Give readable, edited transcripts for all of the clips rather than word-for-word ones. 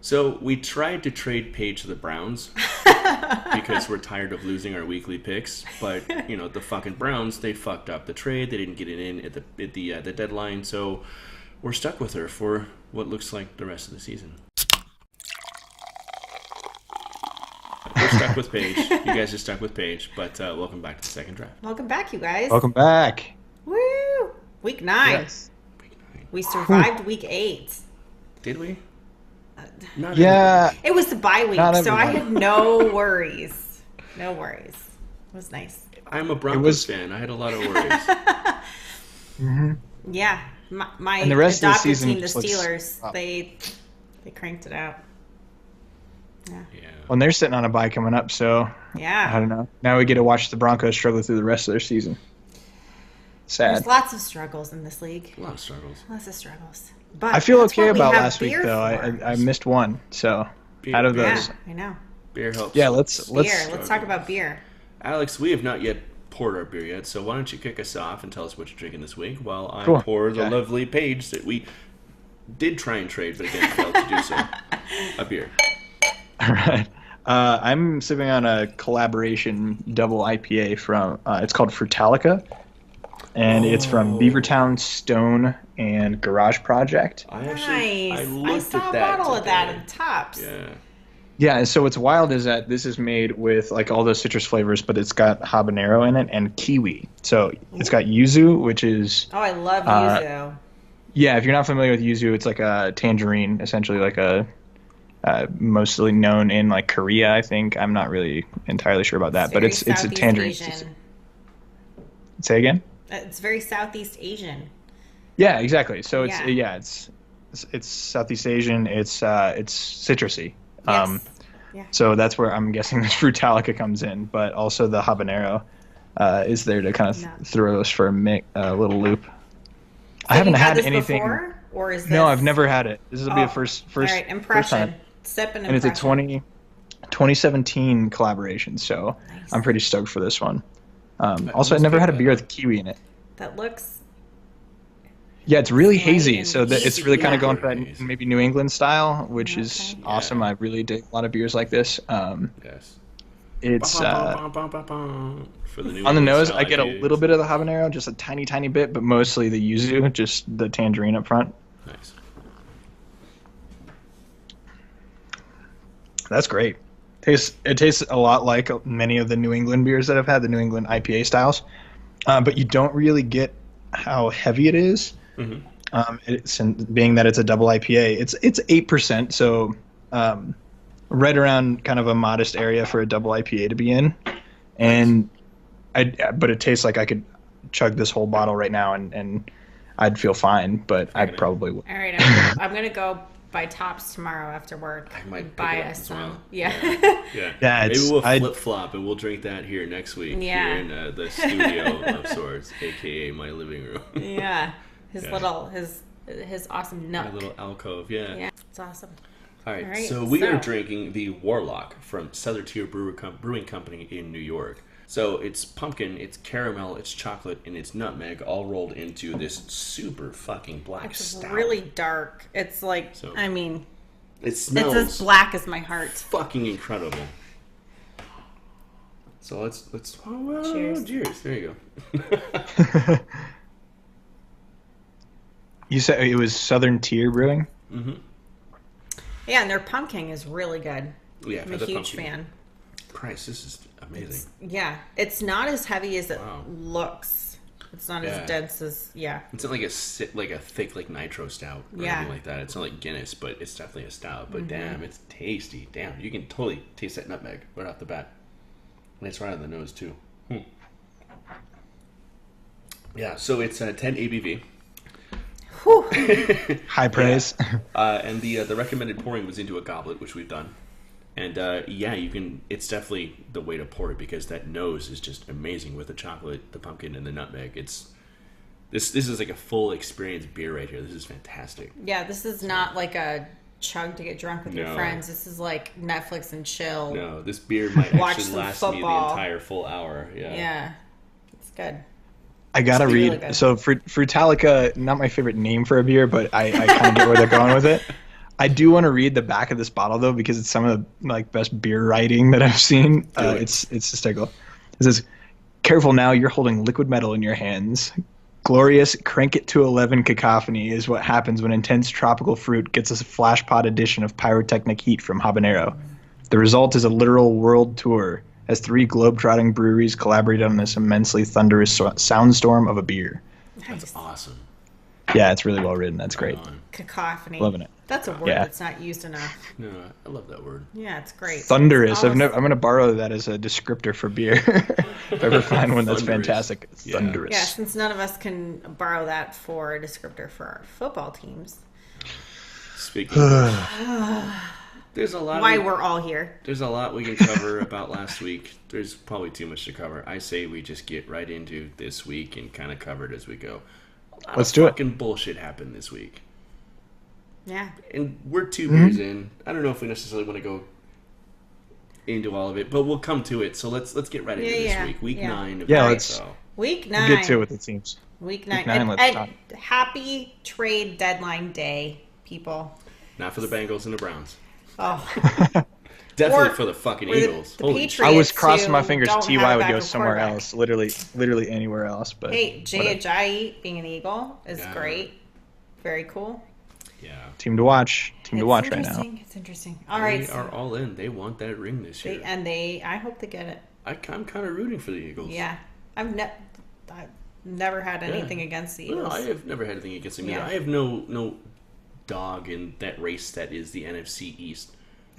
So we tried to trade Paige to the Browns because we're tired of losing our weekly picks. But the fucking Browns, they fucked up the trade. They didn't get it in at the deadline. So we're stuck with her for what looks like the rest of the season. We're stuck with Paige. You guys are stuck with Paige. But welcome back to the second draft. Welcome back, you guys. Welcome back. Woo! Week 9. Yes. We survived week 8. Did we? Not everybody. It was the bye week, so I had no worries. No worries. It was nice. I'm a Broncos fan. I had a lot of worries. Mm-hmm. Yeah. My and the rest of the adopted season team, the Steelers, they cranked it out. Yeah. Well, and they're sitting on a bye coming up, so yeah. I don't know. Now we get to watch the Broncos struggle through the rest of their season. Sad. There's lots of struggles in this league. A lot of struggles. Lots of struggles. But I feel okay about we last week, though. I missed one, so out of those. Yeah, I know. Beer helps. Yeah, let's talk about beer. Alex, we have not yet poured our beer yet, so why don't you kick us off and tell us what you're drinking this week while I pour the lovely Paige that we did try and trade, but again failed to do so. A beer. All right. I'm sipping on a collaboration double IPA from, it's called Frutalica, and it's from Beavertown, Stone, and Garage Project. I saw a bottle of that in Tops. Yeah. Yeah, and so what's wild is that this is made with like all those citrus flavors, but it's got habanero in it and kiwi. So it's got yuzu, which is... Oh, I love yuzu. Yeah, if you're not familiar with yuzu, it's like a tangerine, essentially like a... mostly known in like Korea, I think. I'm not really entirely sure about that, but it's a tangerine. Say again? It's very Southeast Asian. Yeah, exactly. So it's Southeast Asian. It's citrusy. Yes. So that's where I'm guessing this Frutalica comes in, but also the habanero is there to kind of throw us for a little loop. I haven't had anything before, or is this... No, I've never had it. This will be a first all right, impression. Time. Sip and impression. And it's a 2017 collaboration, so nice. I'm pretty stoked for this one. Also, I never had a beer with kiwi in it. That looks... Yeah, it's really hazy, so it's really kind of going for that maybe New England style, which is awesome. I really dig a lot of beers like this. Yes. It's for the on the nose. I get a little bit of the habanero, just a tiny, tiny bit, but mostly the yuzu, just the tangerine up front. Nice. That's great. It tastes a lot like many of the New England beers that I've had, the New England IPA styles, but you don't really get how heavy it is. Mm-hmm. Being that it's a double IPA, it's 8%, so right around kind of a modest area for a double IPA to be in. And but it tastes like I could chug this whole bottle right now and I'd feel fine, but I probably would. All right, I'm gonna go buy Tops tomorrow after work. I might buy us some. Well. Yeah. Maybe we'll flip flop and we'll drink that here next week. Yeah. Here in the studio of sorts, aka my living room. Yeah. His awesome nook. My little alcove. Yeah. Yeah. It's awesome. All right. So we are drinking the Warlock from Southern Tier Brewing Company in New York. So it's pumpkin, it's caramel, it's chocolate, and it's nutmeg, all rolled into this super fucking black stout. It's really dark. It's like, it smells. It's as black as my heart. Fucking incredible. So let's cheers. Cheers. There you go. You said it was Southern Tier Brewing? Mm-hmm. Yeah, and their pumpkin is really good. Yeah, I'm a huge fan. Christ, this is amazing. It's not as heavy as it looks. It's not as dense as It's not like a thick like nitro stout or anything like that. It's not like Guinness, but it's definitely a stout. But damn, it's tasty. Damn, you can totally taste that nutmeg right off the bat. And it's right on the nose too. Yeah, so it's 10 ABV. High praise. And the recommended pouring was into a goblet, which we've done. And you can. It's definitely the way to pour it because that nose is just amazing with the chocolate, the pumpkin, and the nutmeg. This is like a full experience beer right here. This is fantastic. Yeah, this is not like a chug to get drunk with your friends. This is like Netflix and chill. No, this beer might actually last me the entire full hour. Yeah, it's good. I gotta read. Really so Frutalica, not my favorite name for a beer, but I kind of get where they're going with it. I do want to read the back of this bottle though, because it's some of the like best beer writing that I've seen. It's hysterical. It says, "Careful now, you're holding liquid metal in your hands. Glorious crank it to 11 cacophony is what happens when intense tropical fruit gets a flash pod edition of pyrotechnic heat from habanero. The result is a literal world tour as 3 globe-trotting breweries collaborate on this immensely thunderous soundstorm of a beer." That's awesome. Yeah, it's really well written. That's great. Cacophony. Loving it. That's a word that's not used enough. No, I love that word. Yeah, it's great. Thunderous. I'm going to borrow that as a descriptor for beer. If I ever find one that's fantastic. Yeah. Thunderous. Yeah, since none of us can borrow that for a descriptor for our football teams. Speaking of, there's a lot. We're all here. There's a lot we can cover about last week. There's probably too much to cover. I say we just get right into this week and kind of cover it as we go. Let's do it. Fucking bullshit happened this week. Yeah. And we're 2 beers in. I don't know if we necessarily want to go into all of it, but we'll come to it. So let's get right into this week. Week 9 of the NFL. Week 9. We'll get to it with the teams. Week 9. Let's talk. Happy trade deadline day, people. Not for the Bengals and the Browns. Oh. Definitely for the fucking Eagles. The Patriots, I was crossing my fingers. Ty would go somewhere quarterback. else. Literally anywhere else. But hey, Jay Ajayi being an Eagle is great. Very cool. Yeah. Team to watch. Team to watch right now. It's interesting. All right. They are all in. They want that ring this year. I hope they get it. I'm kind of rooting for the Eagles. Yeah. I've never had anything against the Eagles. No, I have never had anything against them either. Yeah. I have no dog in that race that is the NFC East.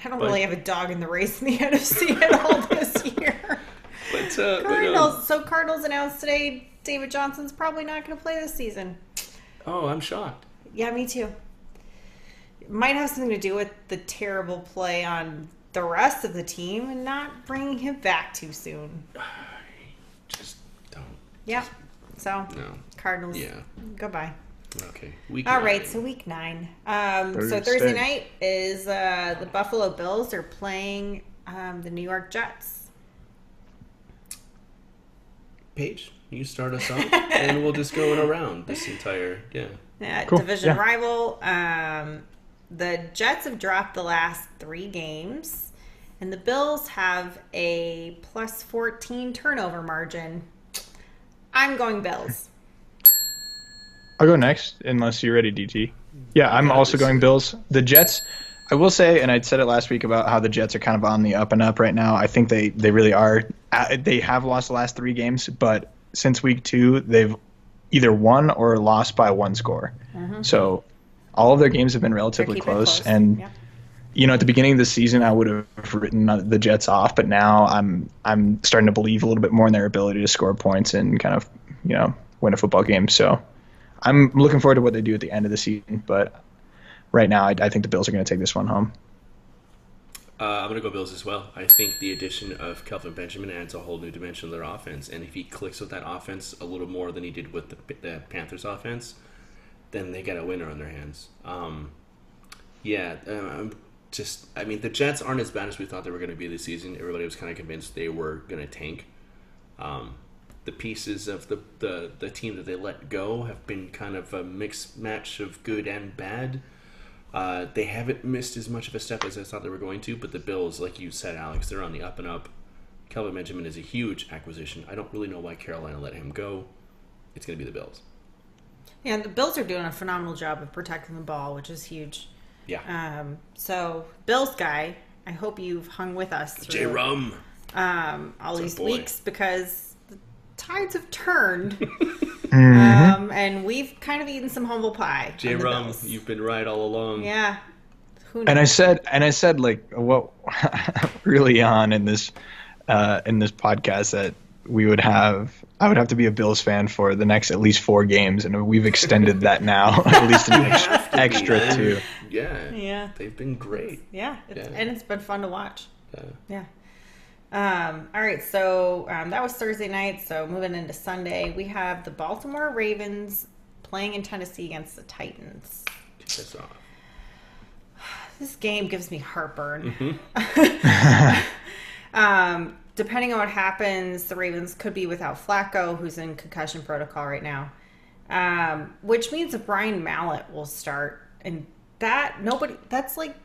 I don't really have a dog in the race in the NFC at all this year. But Cardinals announced today David Johnson's probably not going to play this season. Oh, I'm shocked. Yeah, me too. It might have something to do with the terrible play on the rest of the team and not bringing him back too soon. Just don't. Yep. So, No. Cardinals, Yeah. goodbye. Okay. All right, so week 9. So Thursday night is the Buffalo Bills are playing the New York Jets. Paige, you start us off, and we'll just go around this entire Cool. Division rival. The Jets have dropped the last 3 games, and the Bills have a plus 14 turnover margin. I'm going Bills. I'll go next, unless you're ready, DT. Yeah, I'm also going Bills. The Jets, I will say, and I said it last week about how the Jets are kind of on the up and up right now. I think they really are. They have lost the last 3 games, but since week 2, they've either won or lost by 1 score. Mm-hmm. So all of their games have been relatively close. And at the beginning of the season, I would have written the Jets off, but now I'm starting to believe a little bit more in their ability to score points and kind of win a football game. So I'm looking forward to what they do at the end of the season, but right now I think the Bills are going to take this one home. I'm going to go Bills as well. I think the addition of Kelvin Benjamin adds a whole new dimension to their offense, and if he clicks with that offense a little more than he did with the Panthers offense, then they got a winner on their hands. The Jets aren't as bad as we thought they were going to be this season. Everybody was kind of convinced they were going to tank. The pieces of the team that they let go have been kind of a mixed match of good and bad. They haven't missed as much of a step as I thought they were going to, but the Bills, like you said, Alex, they're on the up and up. Kelvin Benjamin is a huge acquisition. I don't really know why Carolina let him go. It's going to be the Bills. Yeah, and the Bills are doing a phenomenal job of protecting the ball, which is huge. Yeah. So, Bills guy, I hope you've hung with us through J-Rum. All these weeks, because the tides have turned. Mm-hmm. And we've kind of eaten some humble pie. J-Rum, you've been right all along. Yeah. Who knows? And I said like what early on in this podcast that I would have to be a Bills fan for the next at least 4 games, and we've extended that now at least an extra 2. Yeah. They've been great. Yeah. And it's been fun to watch. Yeah. All right, so that was Thursday night. So moving into Sunday, we have the Baltimore Ravens playing in Tennessee against the Titans. Kick us off. This game gives me heartburn. Mm-hmm. Depending on what happens, the Ravens could be without Flacco, who's in concussion protocol right now, which means that Brian Mallett will start. And That's like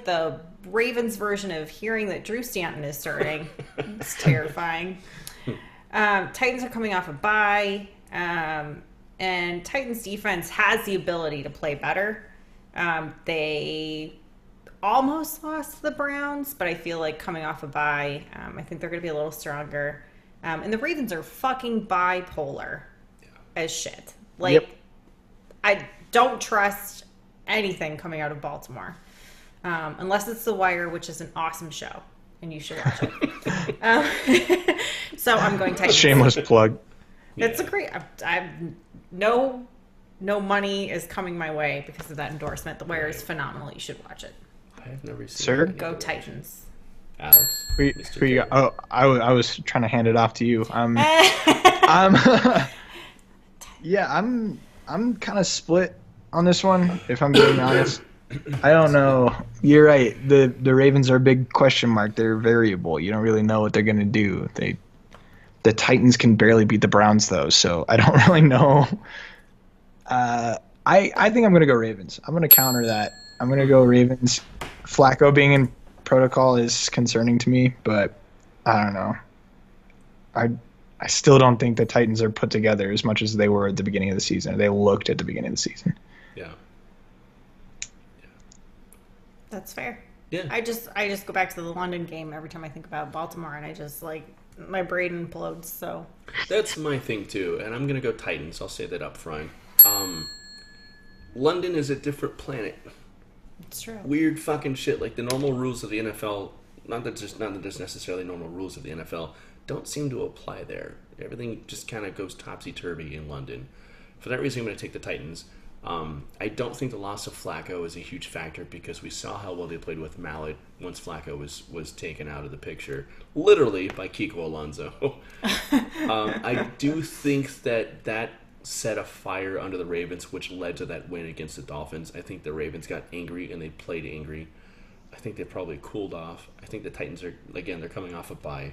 the Ravens version of hearing that Drew Stanton is starting. It's terrifying. Titans are coming off a bye, and Titans defense has the ability to play better. They almost lost to the Browns, but I feel like coming off a bye, I think they're going to be a little stronger. And the Ravens are fucking bipolar as shit. Like, yep. I don't trust anything coming out of Baltimore. Unless it's The Wire, which is an awesome show, and you should watch it. So I'm going Titans. Shameless plug. It's a great. No money is coming my way because of that endorsement. The Wire is phenomenal. You should watch it. I have never seen. Sir, go Titans. Alex. Who you got? Oh, I was trying to hand it off to you. Yeah, I'm kind of split on this one, if I'm being honest. I don't know. You're right. The Ravens are a big question mark. They're variable. You don't really know what they're going to do. The Titans can barely beat the Browns, though, so I don't really know. I think I'm going to go Ravens. I'm going to counter that. I'm going to go Ravens. Flacco being in protocol is concerning to me, but I don't know. I still don't think the Titans are put together as much as they were at the beginning of the season. They looked at the beginning of the season. Yeah. That's fair. Yeah. I just go back to the London game every time I think about Baltimore, and I just my brain implodes. So that's my thing too, and I'm gonna go Titans. I'll say that up front. London is a different planet. It's true. Weird fucking shit. Like the normal rules of the NFL. Not that there's necessarily normal rules of the NFL. Don't seem to apply there. Everything just kind of goes topsy-turvy in London. For that reason, I'm going to take the Titans. I don't think the loss of Flacco is a huge factor because we saw how well they played with Mallet once Flacco was taken out of the picture, literally by Kiko Alonso. I do think that set a fire under the Ravens, which led to that win against the Dolphins. I think the Ravens got angry and they played angry. I think they probably cooled off. I think the Titans are, again, they're coming off a bye.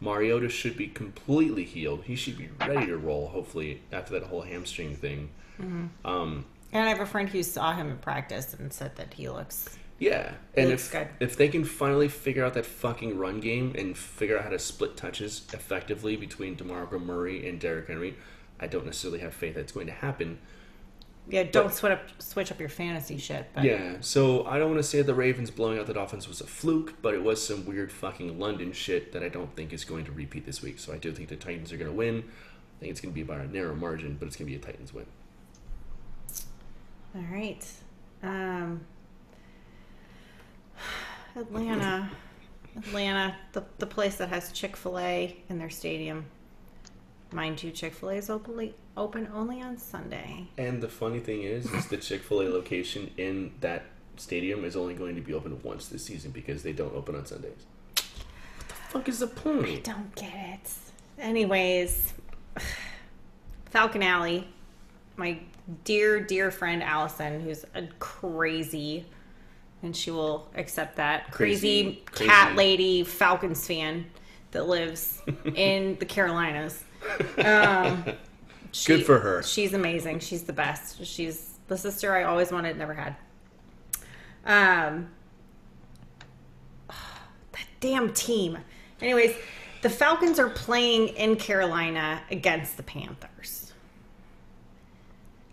Mariota should be completely healed. He should be ready to roll, hopefully, after that whole hamstring thing. Mm-hmm. And I have a friend who saw him in practice and said that he looks... Yeah, and good. If they can finally figure out that fucking run game and figure out how to split touches effectively between DeMarco Murray and Derrick Henry, I don't necessarily have faith that's going to happen. Yeah, don't switch up your fantasy shit. But. Yeah, so I don't want to say the Ravens blowing out the Dolphins was a fluke, but it was some weird fucking London shit that I don't think is going to repeat this week. So I do think the Titans are going to win. I think it's going to be by a narrow margin, but it's going to be a Titans win. All right. Atlanta, the place that has Chick-fil-A in their stadium. Mind you, Chick-fil-A is open only on Sunday. And the funny thing is the Chick-fil-A location in that stadium is only going to be open once this season because they don't open on Sundays. What the fuck is the point? I don't get it. Anyways, Falcon Alley, my dear friend Allison, who's a crazy, and she will accept that, crazy cat lady Falcons fan that lives in the Carolinas. Good for her. She's amazing. She's the best. She's the sister I always wanted, never had. That damn team. Anyways, the Falcons are playing in Carolina against the Panthers.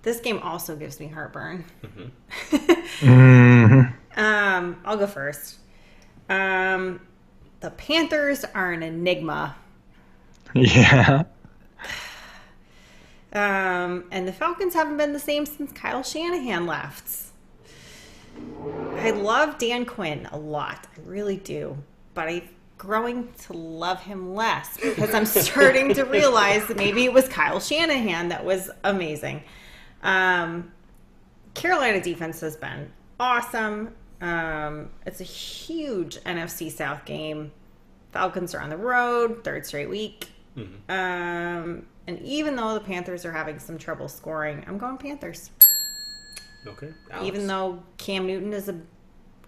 This game also gives me heartburn. I'll go first. The Panthers are an enigma. Yeah. And the Falcons haven't been the same since Kyle Shanahan left. I love Dan Quinn a lot. I really do. But I'm growing to love him less because I'm starting to realize that maybe it was Kyle Shanahan that was amazing. Carolina defense has been awesome. It's a huge NFC South game. Falcons are on the road, third straight week. And even though the Panthers are having some trouble scoring, I'm going Panthers. Okay. Alex. Even though Cam Newton is a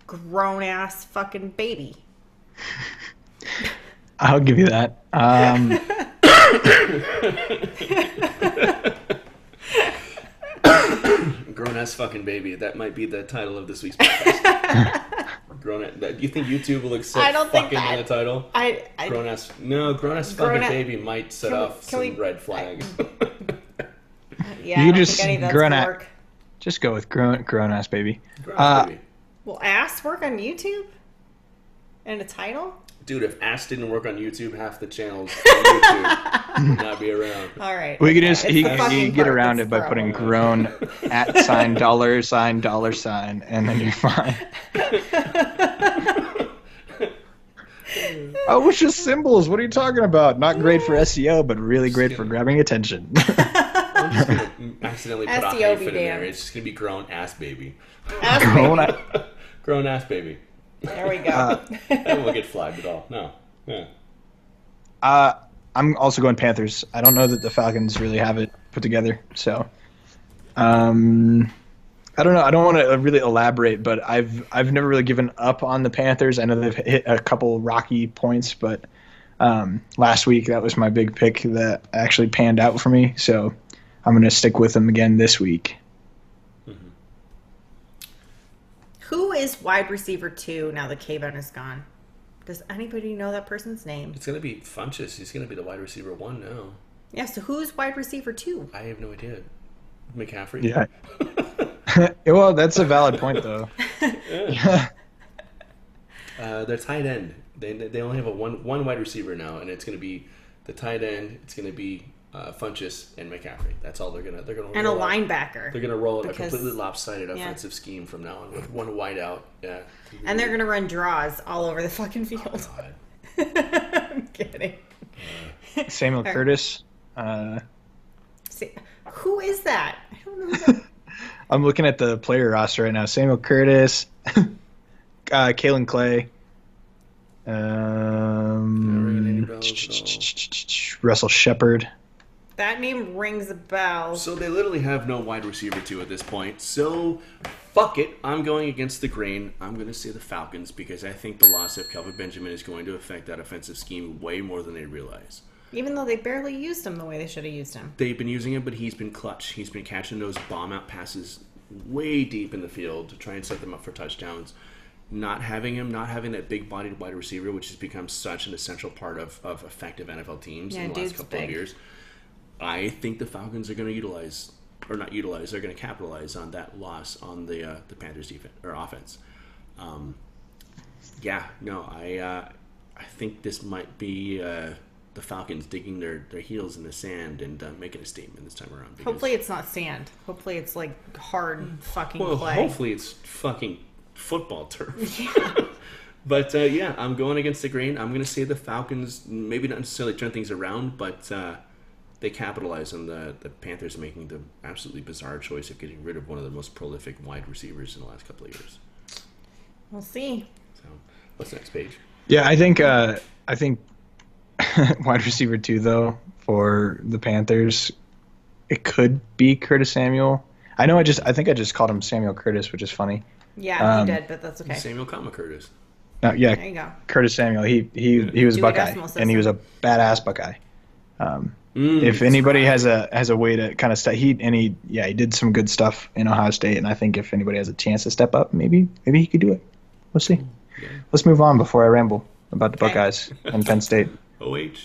grown-ass fucking baby. I'll give you that. Grown ass fucking baby. That might be the title of this week's podcast. Do you think YouTube will accept fucking in the title? Grown ass fucking baby might set off some red flags. Yeah, you I don't just think any of that's grown gonna ass. work. Just go with grown ass baby. Baby. Will ass work on YouTube? And a title? Dude, if ass didn't work on YouTube, half the channels on YouTube would not be around. All right. We could just you fucking get part around that's it by the putting problem. grown @ $$, and then you're fine. Oh, it's just symbols. What are you talking about? Not great for SEO, but really great for grabbing attention. I'm just gonna accidentally put a SEO hyphen be in there. damned. It's just gonna be grown ass baby. Ass Grown baby. Grown ass baby. There we go. That won't get flagged at all. No. Yeah. I'm also going Panthers. I don't know that the Falcons really have it put together, so I don't know. I don't want to really elaborate, but I've never really given up on the Panthers. I know they've hit a couple rocky points, but last week that was my big pick that actually panned out for me. So I'm going to stick with them again this week. Mm-hmm. Who is wide receiver 2 now that Kayvon is gone? Does anybody know that person's name? It's gonna be Funchess. He's gonna be the wide receiver 1 now. Yeah, so who's wide receiver 2? I have no idea. McCaffrey. Yeah. Well, that's a valid point, though. Yeah. Their tight end. They only have a one wide receiver now, and it's gonna be the tight end. It's gonna be Funchess and McCaffrey. That's all they're gonna And a roll out. linebacker. They're gonna roll Because- a completely lopsided offensive scheme from now on with one wide out. Yeah. And they're going to run draws all over the fucking field. God. I'm kidding. Samuel Curtis. See, who is that? I don't know who that. I'm looking at the player roster right now. Samuel Curtis, Kalen Clay, Russell Shepard. That name rings a bell. So they literally have no wide receiver 2 at this point. So fuck it. I'm going against the grain. I'm going to say the Falcons because I think the loss of Kelvin Benjamin is going to affect that offensive scheme way more than they realize. Even though they barely used him the way they should have used him. They've been using him, but he's been clutch. He's been catching those bomb-out passes way deep in the field to try and set them up for touchdowns. Not having that big-bodied wide receiver, which has become such an essential part of effective NFL teams in the last couple of years. I think the Falcons are going to they're going to capitalize on that loss on the Panthers defense or offense. I think this might be the Falcons digging their heels in the sand and making a statement this time around. Hopefully it's not sand. Hopefully it's like hard fucking play. Hopefully it's fucking football turf. Yeah. But I'm going against the grain. I'm going to say the Falcons maybe not necessarily turn things around, but they capitalize on the Panthers making the absolutely bizarre choice of getting rid of one of the most prolific wide receivers in the last couple of years. We'll see. So, what's the next page? Yeah, I think wide receiver 2 though for the Panthers, it could be Curtis Samuel. I think I just called him Samuel Curtis, which is funny. Yeah, you did, but that's okay. Samuel, Curtis. Yeah, there you go. Curtis Samuel. He was Do a Buckeye, decimal system. and he was a badass Buckeye. If anybody has a way to kind of he did some good stuff in Ohio State, and I think if anybody has a chance to step up, maybe he could do it. We'll see. Yeah. Let's move on before I ramble about the Buckeyes and Penn State. OH.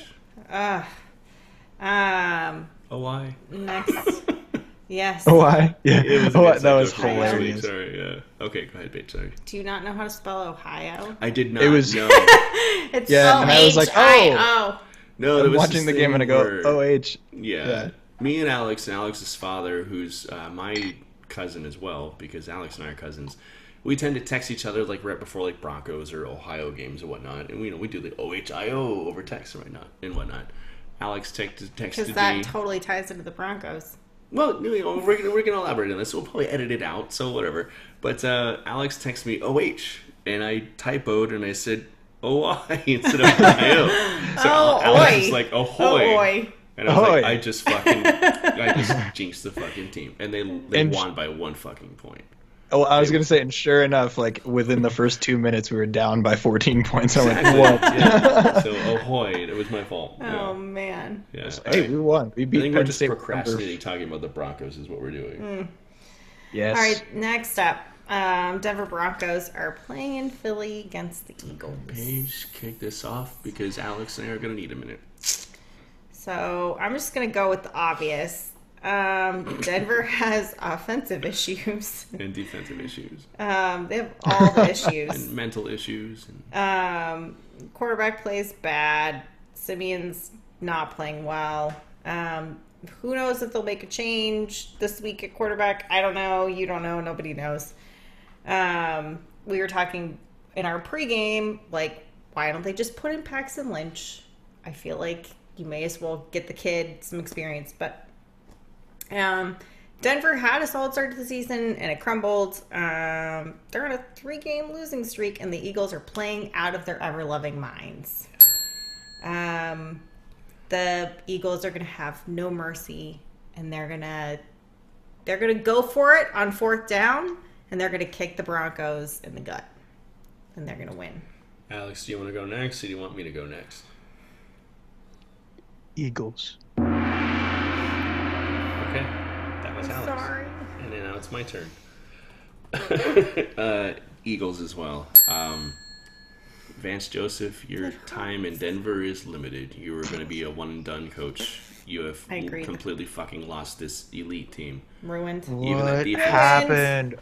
OI. Next. Yes. Oh, why? Yeah. That was Ohio. hilarious. Sorry, yeah. Okay, go ahead, Paige. Sorry. Do you not know how to spell Ohio? I did not. It was no. It's Yeah, and I was like, O-H-I-O. No, I'm watching the game and I go, OH. Yeah. Me and Alex's father, who's my cousin as well, because Alex and I are cousins, we tend to text each other like right before like Broncos or Ohio games and whatnot, and we do the OHIO over text and whatnot. Alex texted Because me. that totally ties into the Broncos. Well, we're gonna elaborate on this. We'll probably edit it out, so whatever. But Alex texted me OH, and I typoed and I said OI instead of IO. So Alex is like ahoy. And I was like, I just jinxed the fucking team, and they won by 1 fucking point. Oh, I was going to say, and sure enough, like within the first 2 minutes, we were down by 14 points. I'm like, what? Yeah. So, ahoy, it was my fault. Oh, man. Yeah. Hey, we won. We beat I think we're Penn just State procrastinating talking about the Broncos is what we're doing. Yes. All right, next up, Denver Broncos are playing in Philly against the Eagles. Paige, kick this off because Alex and I are going to need a minute. So I'm just going to go with the obvious. Denver has offensive issues. And defensive issues. They have all the issues. And mental issues. Quarterback plays bad. Simeon's not playing well. Who knows if they'll make a change this week at quarterback? I don't know. You don't know. Nobody knows. We were talking in our pregame, like, why don't they just put in Paxton Lynch? I feel like you may as well get the kid some experience. But Denver had a solid start to the season, and it crumbled. They're on a 3-game losing streak, and the Eagles are playing out of their ever-loving minds. The Eagles are going to have no mercy, and they're gonna go for it on 4th down, and they're going to kick the Broncos in the gut, and they're going to win. Alex, do you want to go next, or do you want me to go next? Eagles. Okay, that was Alex. Sorry. And then now it's my turn. Eagles as well. Vance Joseph, your time in Denver is limited. You are going to be a one-and-done coach. You have completely fucking lost this elite team. Ruined. What happened?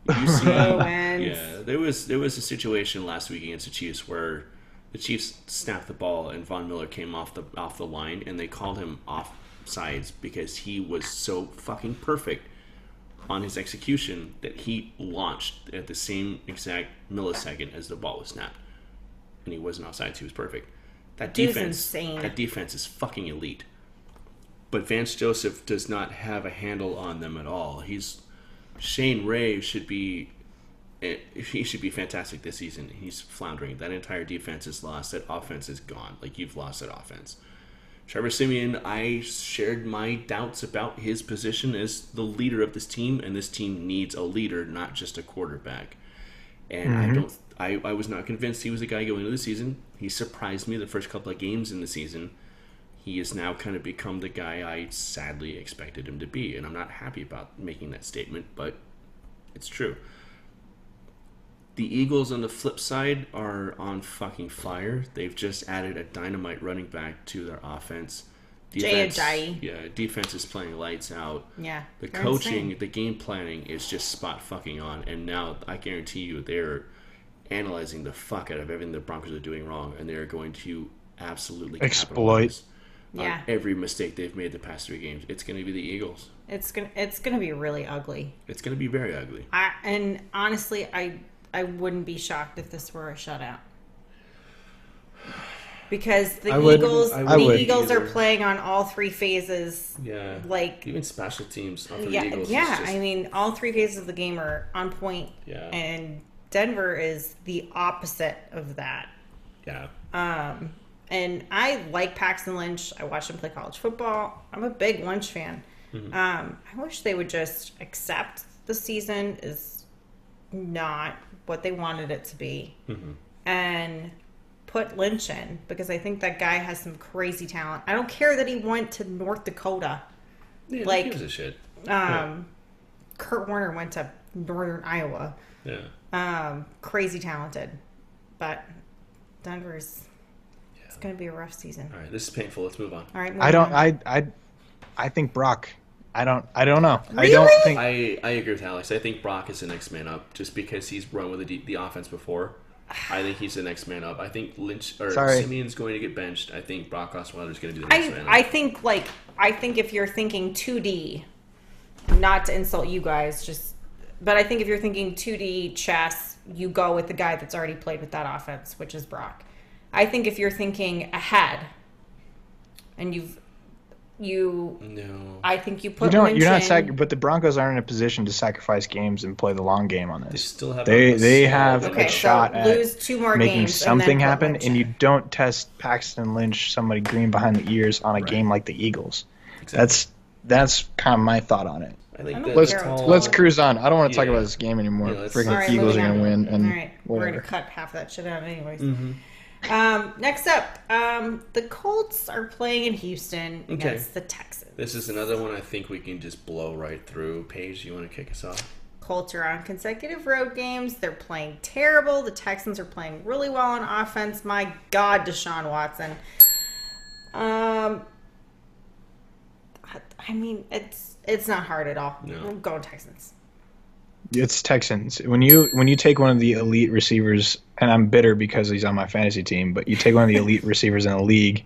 You see, Ruined. yeah, there was a situation last week against the Chiefs where the Chiefs snapped the ball and Von Miller came off the line and they called him offsides because he was so fucking perfect on his execution that he launched at the same exact millisecond as the ball was snapped. And he wasn't offsides, he was perfect. That defense is fucking elite. But Vance Joseph does not have a handle on them at all. Shane Ray should be fantastic this season. He's floundering. That entire defense is lost. That offense is gone. Like, you've lost that offense. Trevor Siemian, I shared my doubts about his position as the leader of this team, and this team needs a leader, not just a quarterback. And I was not convinced he was the guy going into the season. He surprised me the first couple of games in the season. He has now kind of become the guy I sadly expected him to be, and I'm not happy about making that statement, but it's true. The Eagles on the flip side are on fucking fire. They've just added a dynamite running back to their offense. Defense is playing lights out. Yeah. The coaching, the game planning is just spot fucking on, and now I guarantee you they're analyzing the fuck out of everything the Broncos are doing wrong, and they're going to absolutely exploit on every mistake they've made the past 3 games. It's going to be the Eagles. It's gonna be really ugly. It's going to be very ugly. And honestly, I wouldn't be shocked if this were a shutout. Because the Eagles are playing on all 3 phases. Yeah. Like, even special teams for the Eagles. Yeah, I mean, all 3 phases of the game are on point. Yeah. And Denver is the opposite of that. Yeah. And I like Paxton Lynch. I watched him play college football. I'm a big Lynch fan. Mm-hmm. I wish they would just accept the season is not what they wanted it to be. Mm-hmm. And put Lynch in, because I think that guy has some crazy talent. I don't care that he went to North Dakota. Yeah, like, he gives a shit. Kurt Warner went to Northern Iowa. Yeah. Crazy talented. But Denver's it's going to be a rough season. All right, this is painful. Let's move on. All right. I think Brock. I don't know. Really? I don't think I agree with Alex. I think Brock is the next man up just because he's run with the offense before. I think he's the next man up. I think Simeon's going to get benched. I think Brock Osweiler is going to be the next man up. I think if you're thinking 2D, not to insult you guys, but I think if you're thinking 2D chess, you go with the guy that's already played with that offense, which is Brock. I think if you're thinking ahead, and I think you put Lynch in. But the Broncos aren't in a position to sacrifice games and play the long game on this. They still have. They have a shot at lose 2 more making games something happen, and you don't test Paxton Lynch, somebody green behind the ears, on a game like the Eagles. Exactly. That's kind of my thought on it. I think let's cruise on. I don't want to talk about this game anymore. Freaking Eagles are going to win. And all right, we're going to cut half that shit out anyways. Mm-hmm. Next up, the Colts are playing in Houston against the Texans. This is another one I think we can just blow right through. Paige, you want to kick us off? Colts are on consecutive road games. They're playing terrible. The Texans are playing really well on offense. My God, Deshaun Watson. I mean, it's not hard at all. No. We're going Texans. It's Texans. When you take one of the elite receivers, and I'm bitter because he's on my fantasy team, but you take one of the elite receivers in the league,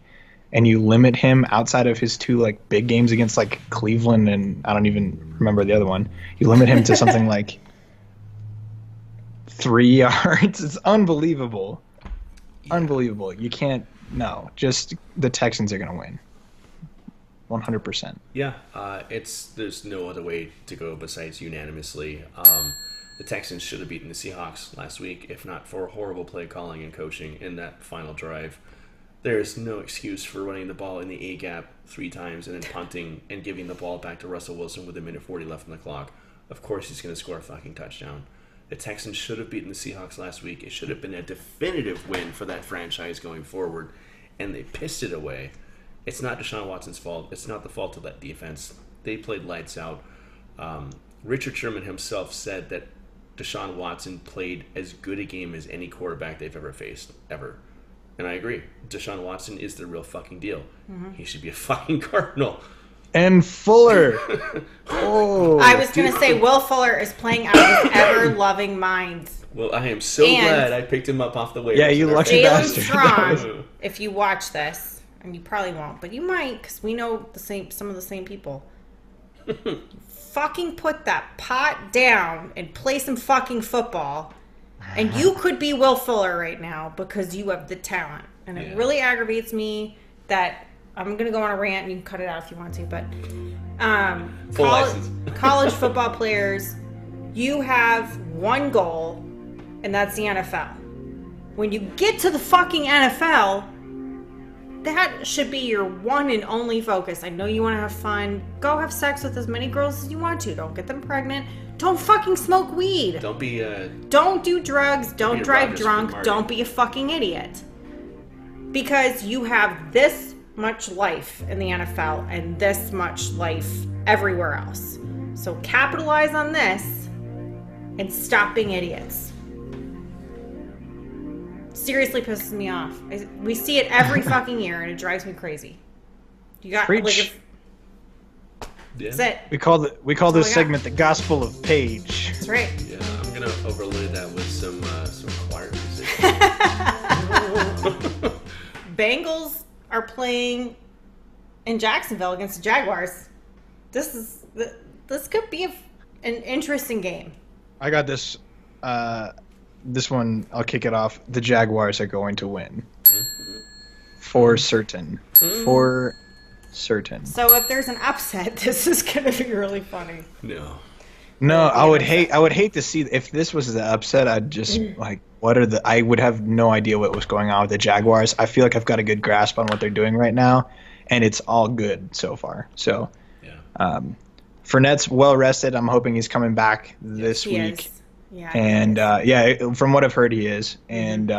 and you limit him outside of his two like big games against like Cleveland and I don't even remember the other one. You limit him to something like 3 yards. It's unbelievable. Yeah. Unbelievable. You can't. No, just the Texans are gonna win. 100%. Yeah, there's no other way to go besides unanimously. The Texans should have beaten the Seahawks last week, if not for horrible play calling and coaching in that final drive. There's no excuse for running the ball in the A-gap 3 times and then punting and giving the ball back to Russell Wilson with 1:40 left on the clock. Of course he's going to score a fucking touchdown. The Texans should have beaten the Seahawks last week. It should have been a definitive win for that franchise going forward, and they pissed it away. It's not Deshaun Watson's fault. It's not the fault of that defense. They played lights out. Richard Sherman himself said that Deshaun Watson played as good a game as any quarterback they've ever faced, ever. And I agree. Deshaun Watson is the real fucking deal. Mm-hmm. He should be a fucking Cardinal. And Fuller. Oh, I was going to say Will Fuller is playing out of his ever-loving mind. Well, I am so glad I picked him up off the waivers. Yeah, you lucky bastard. Strong, if you watch this, and you probably won't, but you might, because we know some of the same people. Fucking put that pot down and play some fucking football. And you could be Will Fuller right now because you have the talent. And it really aggravates me I'm going to go on a rant, and you can cut it out if you want to, but college football players, you have one goal, and that's the NFL. When you get to the fucking NFL, that should be your one and only focus. I know you want to have fun. Go have sex with as many girls as you want to. Don't get them pregnant. Don't fucking smoke weed. Don't do drugs. Don't drive drunk. Don't be a fucking idiot. Because you have this much life in the NFL and this much life everywhere else. So capitalize on this and stop being idiots. Seriously pisses me off. We see it every fucking year, and it drives me crazy. You got Preach. That's it. We call this segment the Gospel of Paige. That's right. Yeah, I'm gonna overlay that with some choir music. Bengals are playing in Jacksonville against the Jaguars. This could be an interesting game. I got this. This one, I'll kick it off. The Jaguars are going to win. Mm-hmm. For certain. Mm-hmm. For certain. So if there's an upset, this is going to be really funny. No, I would hate to see if this was the upset. I'd just I would have no idea what was going on with the Jaguars. I feel like I've got a good grasp on what they're doing right now, and it's all good so far. So, Fournette's well rested. I'm hoping he's coming back this week. Yeah. And from what I've heard, he is. And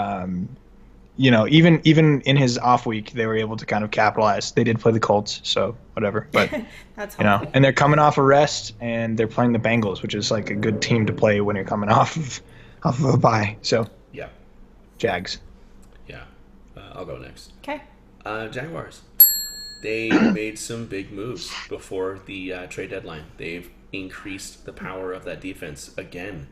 even in his off week, they were able to kind of capitalize. They did play the Colts, so whatever. But that's and they're coming off a rest, and they're playing the Bengals, which is like a good team to play when you're coming off of a bye. So Jags. Yeah, I'll go next. Okay. Jaguars. They made some big moves before the trade deadline. They've increased the power of that defense again,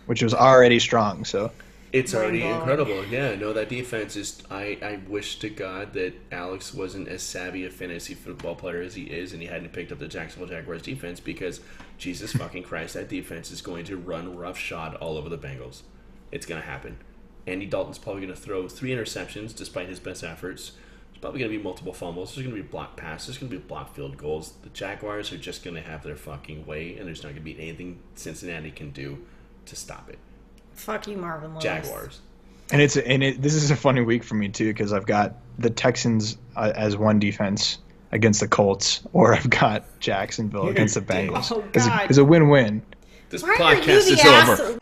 which was already strong. So it's already incredible. Yeah, no, that defense is. I wish to God that Alex wasn't as savvy a fantasy football player as he is, and he hadn't picked up the Jacksonville Jaguars defense, because Jesus fucking Christ, that defense is going to run roughshod all over the Bengals. It's going to happen. Andy Dalton's probably going to throw 3 interceptions despite his best efforts. There's probably going to be multiple fumbles. There's going to be blocked passes. There's going to be blocked field goals. The Jaguars are just going to have their fucking way, and there's not going to be anything Cincinnati can do to stop it. Fuck you, Marvin Lewis. Jaguars. And this is a funny week for me too, because I've got the Texans as one defense against the Colts, or I've got Jacksonville against the Bengals. Oh, God. It's a win-win. This podcast is over.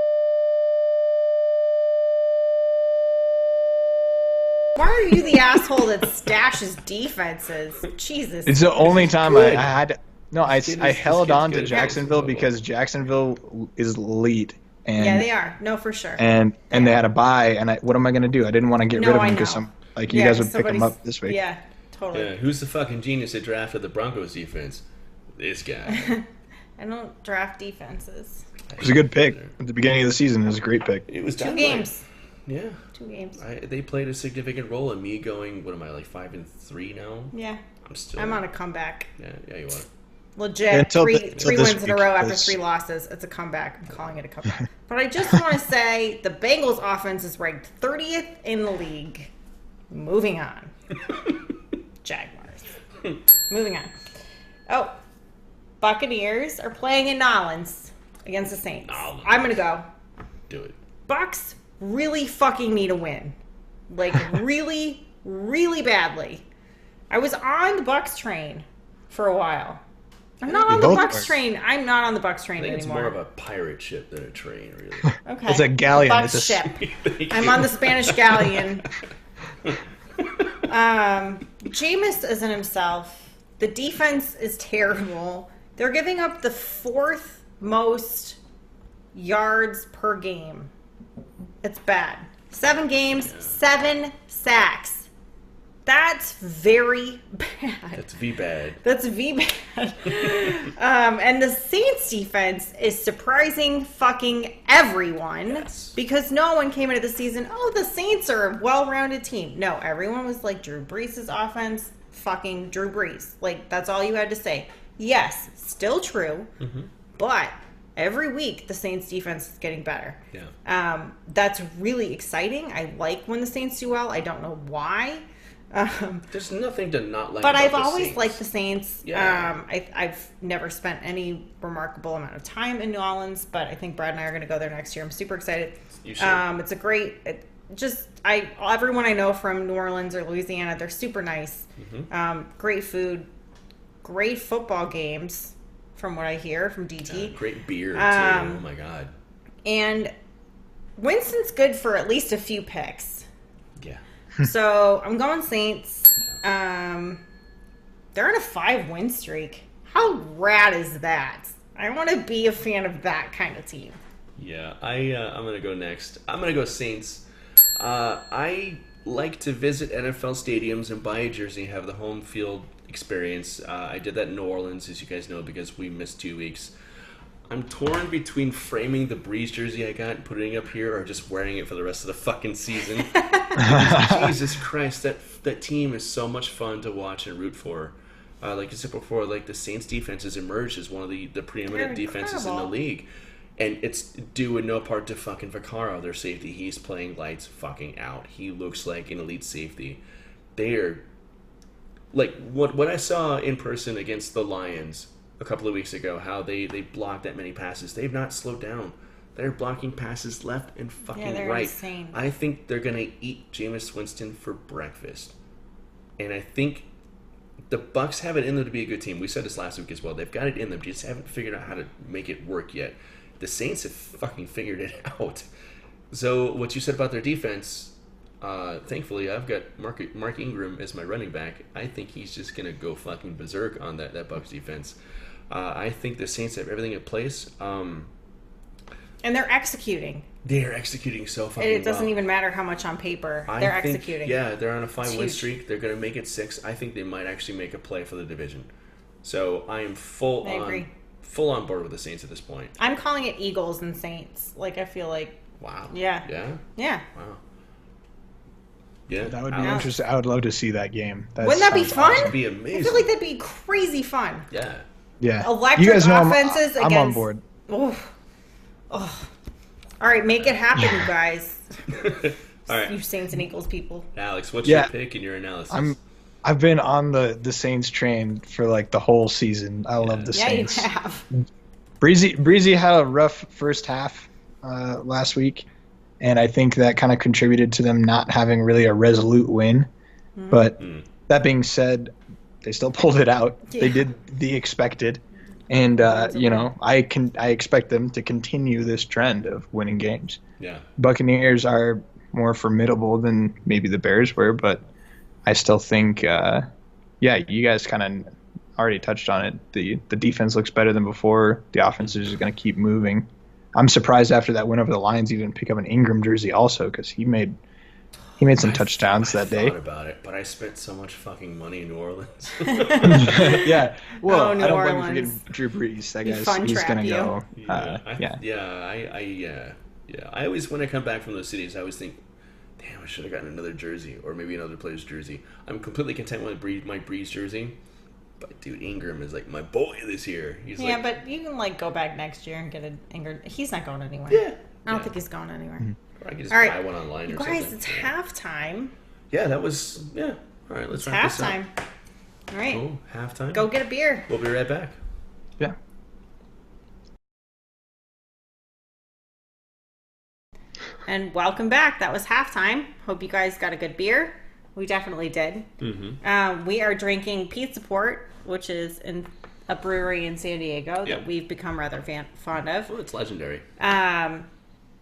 Why are you the asshole that stashes defenses? Jesus. It's the only time I had. No, I This held kid's on good to at Jacksonville basketball. because Jacksonville is elite. And, Yeah, they are. No, for sure. And they had a bye, and what am I going to do? I didn't want to get rid of them because you guys would pick them up this week. Yeah, totally. Yeah, who's the fucking genius that drafted the Broncos defense? This guy. I don't draft defenses. It was a good pick at the beginning of the season. It was a great pick. It was 2 games. Yeah. 2 games. They played a significant role in me going, what am I, like 5-3 now? Yeah. I'm on a comeback. Yeah, you are. Legit. Until three this wins in a week, row after because- 3 losses. It's a comeback. I'm calling it a comeback. But I just want to say the Bengals offense is ranked 30th in the league. Moving on. Jaguars. Moving on. Oh, Buccaneers are playing in Nolans against the Saints. Nolans. I'm going to go. Do it. Bucks really fucking need a win. Like, really, really badly. I was on the Bucks train for a while. I'm not on the both Bucks are. train. I'm not on the Bucks I train think it's anymore. more of a pirate ship than a train, really. Okay. It's a galleon. The Bucks It's a- ship. I'm on the Spanish galleon. Jameis isn't himself. The defense is terrible. They're giving up the 4th most yards per game. It's bad. 7 games, 7 sacks. That's very bad. That's V-bad. That's V-bad. And the Saints defense is surprising fucking everyone because no one came into the season, the Saints are a well-rounded team. No, everyone was like, Drew Brees' offense, fucking Drew Brees. Like, that's all you had to say. Yes, still true, but every week the Saints defense is getting better. Yeah. That's really exciting. I like when the Saints do well. I don't know why. There's nothing to not like But about I've the always Saints. liked the Saints. Yeah. I've never spent any remarkable amount of time in New Orleans, but I think Brad and I are going to go there next year. I'm super excited. You should. It's a great, everyone I know from New Orleans or Louisiana, they're super nice. Great food, great football games, from what I hear from DT. Great beer, too. Oh, my God. And Winston's good for at least a few picks. Yeah. So I'm going Saints. They're on a 5-win streak. How rad is that? I want to be a fan of that kind of team. Yeah, I'm going to go next. I'm going to go Saints. I like to visit NFL stadiums and buy a jersey, have the home field experience. I did that in New Orleans, as you guys know, because we missed 2 weeks. I'm torn between framing the Breeze jersey I got and putting it up here or just wearing it for the rest of the fucking season. Jesus Christ, that team is so much fun to watch and root for. Like I said before, like the Saints defense has emerged as one of the preeminent defenses in the league. And it's due in no part to fucking Vaccaro, their safety. He's playing lights fucking out. He looks like an elite safety. They are... Like, what I saw in person against the Lions a couple of weeks ago, how they blocked that many passes. They've not slowed down. They're blocking passes left and fucking they're right. insane. I think they're going to eat Jameis Winston for breakfast. And I think the Bucs have it in them to be a good team. We said this last week as well. They've got it in them. Just haven't figured out how to make it work yet. The Saints have fucking figured it out. So what you said about their defense, thankfully I've got Mark Ingram as my running back. I think he's just going to go fucking berserk on that Bucs defense. I think the Saints have everything in place. And they're executing. They're executing so fucking It doesn't well. even matter how much on paper. They're think, executing. Yeah, they're on a 5-win huge. streak. They're going to make it 6. I think they might actually make a play for the division. So I am full on board with the Saints at this point. I'm calling it Eagles and Saints. Like, I feel like... Wow. Yeah. Yeah? Yeah. Wow. Yeah. That would be interesting. I would love to see that game. Wouldn't that be sounds fun? That'd be amazing. I feel like that'd be crazy fun. Yeah. Yeah. Electric you guys know offenses I'm on against... board. Oh. All right, make it happen, you guys. All right. You Saints and Eagles people. Alex, what's your pick and your analysis? I've been on the Saints train for like the whole season. I love the Saints. Yeah, you have. Breezy had a rough first half last week, and I think that kind of contributed to them not having really a resolute win. Mm-hmm. But that being said, they still pulled it out. Yeah. They did the expected, and I expect them to continue this trend of winning games. Yeah. Buccaneers are more formidable than maybe the Bears were, but I still think, you guys kind of already touched on it. The defense looks better than before. The offense is just going to keep moving. I'm surprised after that win over the Lions, you didn't pick up an Ingram jersey also, because he made some touchdowns that day. I thought about it, but I spent so much fucking money in New Orleans. Yeah. Well, New I don't Orleans. blame you for getting Drew Brees. That He guy's fun he's going to trap go. I always, when I come back from those cities, I always think, damn, I should have gotten another jersey, or maybe another player's jersey. I'm completely content with my Breeze jersey, but dude, Ingram is like my boy this year. But you can go back next year and get an Ingram. He's not going anywhere. Yeah. I don't think he's going anywhere. Mm-hmm. Or I could just All right, buy one online or guys, something. it's halftime. Yeah, that was, All right, let's wrap this up. Halftime. All right. Cool, halftime. Go get a beer. We'll be right back. Yeah. And welcome back. That was halftime. Hope you guys got a good beer. We definitely did. Mm-hmm. We are drinking Pizza Port, which is a brewery in San Diego that we've become rather fond of. Oh, it's legendary.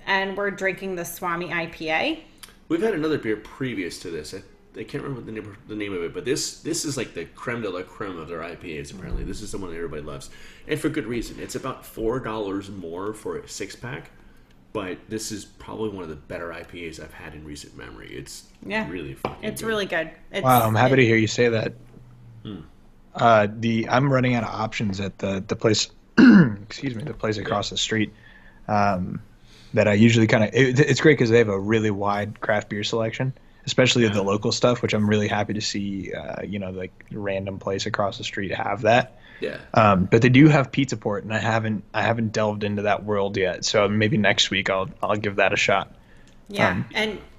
And we're drinking the Swami IPA. We've had another beer previous to this. I can't remember the name of it, but this is like the creme de la creme of their IPAs, apparently. This is the one that everybody loves. And for good reason. It's about $4 more for a 6-pack, but this is probably one of the better IPAs I've had in recent memory. It's really fucking It's good. really good. Wow, I'm happy to hear you say that. I'm running out of options at the place, the place across the street. That I usually it's great because they have a really wide craft beer selection, especially the local stuff, which I'm really happy to see, like random place across the street have that. Yeah. But they do have Pizza Port, and I haven't delved into that world yet. So maybe next week I'll give that a shot. Yeah.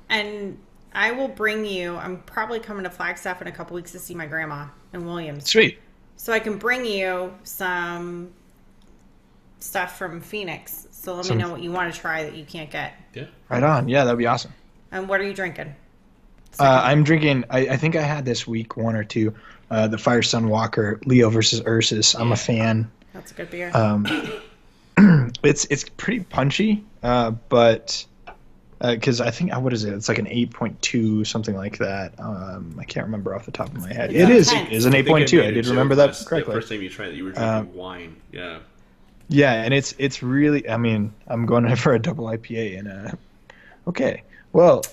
And I will bring you, I'm probably coming to Flagstaff in a couple weeks to see my grandma in Williams. Sweet. So I can bring you some stuff from Phoenix. So let me know what you want to try that you can't get. Yeah. Right on. Yeah, that'd be awesome. And what are you drinking? I'm drinking, I think I had this week one or two, the Firestone Walker, Leo versus Ursus. I'm a fan. That's a good beer. It's pretty punchy, but because I think, what is it? It's like an 8.2, something like that. I can't remember off the top of my head. Yeah. It is an 8.2. I did remember that correctly. The first time you tried it, you were drinking wine. Yeah. Yeah, and it's really, I'm going in for a double IPA, and okay. Well,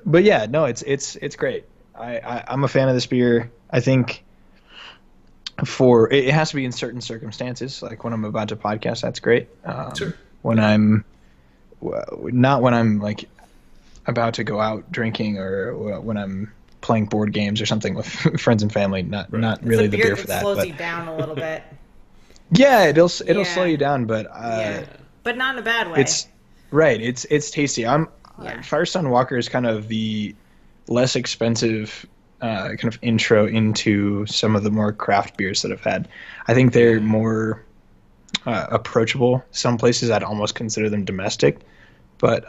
but yeah, no, it's great. I'm a fan of this beer. I think it has to be in certain circumstances, like when I'm about to podcast, that's great. Sure. When I'm not when I'm like about to go out drinking, or when I'm playing board games or something with friends and family. Not really the beer for that. Slows but you down a little bit. yeah, it'll slow you down, but but not in a bad way. It's right. It's tasty. Firestone Walker is kind of the less expensive kind of intro into some of the more craft beers that I've had. I think they're more approachable. Some places I'd almost consider them domestic, but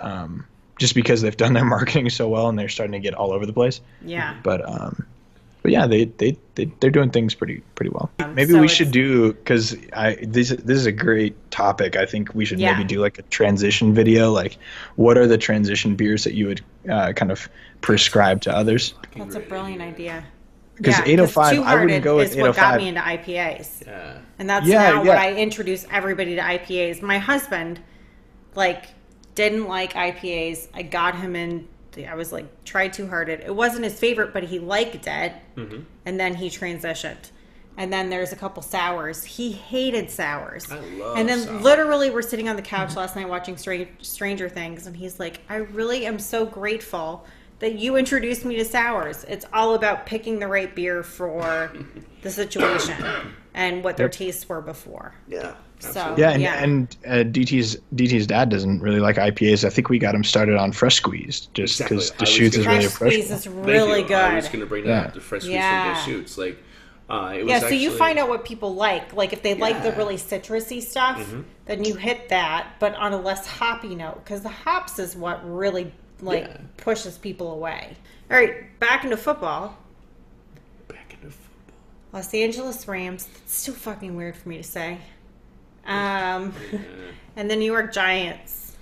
just because they've done their marketing so well and they're starting to get all over the place. Yeah. But yeah, they're doing things pretty well. Maybe we should do, because this is a great topic. I think we should maybe do like a transition video. Like, what are the transition beers that you would kind of prescribe to others? That's a brilliant idea. Because 805, I wouldn't go with 805. It's what got me into IPAs. Yeah. And that's what I introduce everybody to IPAs. My husband, didn't like IPAs. I got him in. I was tried too hard. It wasn't his favorite, but he liked it. Mm-hmm. And then he transitioned. And then there's a couple sours. He hated sours. I love And then sours. literally we're sitting on the couch last night watching Stranger Things. And he's like, I really am so grateful that you introduced me to sours. It's all about picking the right beer for the situation and what their tastes were before. Yeah. So, and DT's dad doesn't really like IPAs. I think we got him started on Fresh Squeezed just because the shoots is really Fresh Squeeze is really good. I was going to bring that up, the Fresh Squeeze from the shoots. It was so you find out what people like. Like if they like the really citrusy stuff, then you hit that, but on a less hoppy note, because the hops is what really pushes people away. All right, back into football. Los Angeles Rams. That's so fucking weird for me to say. And the New York Giants.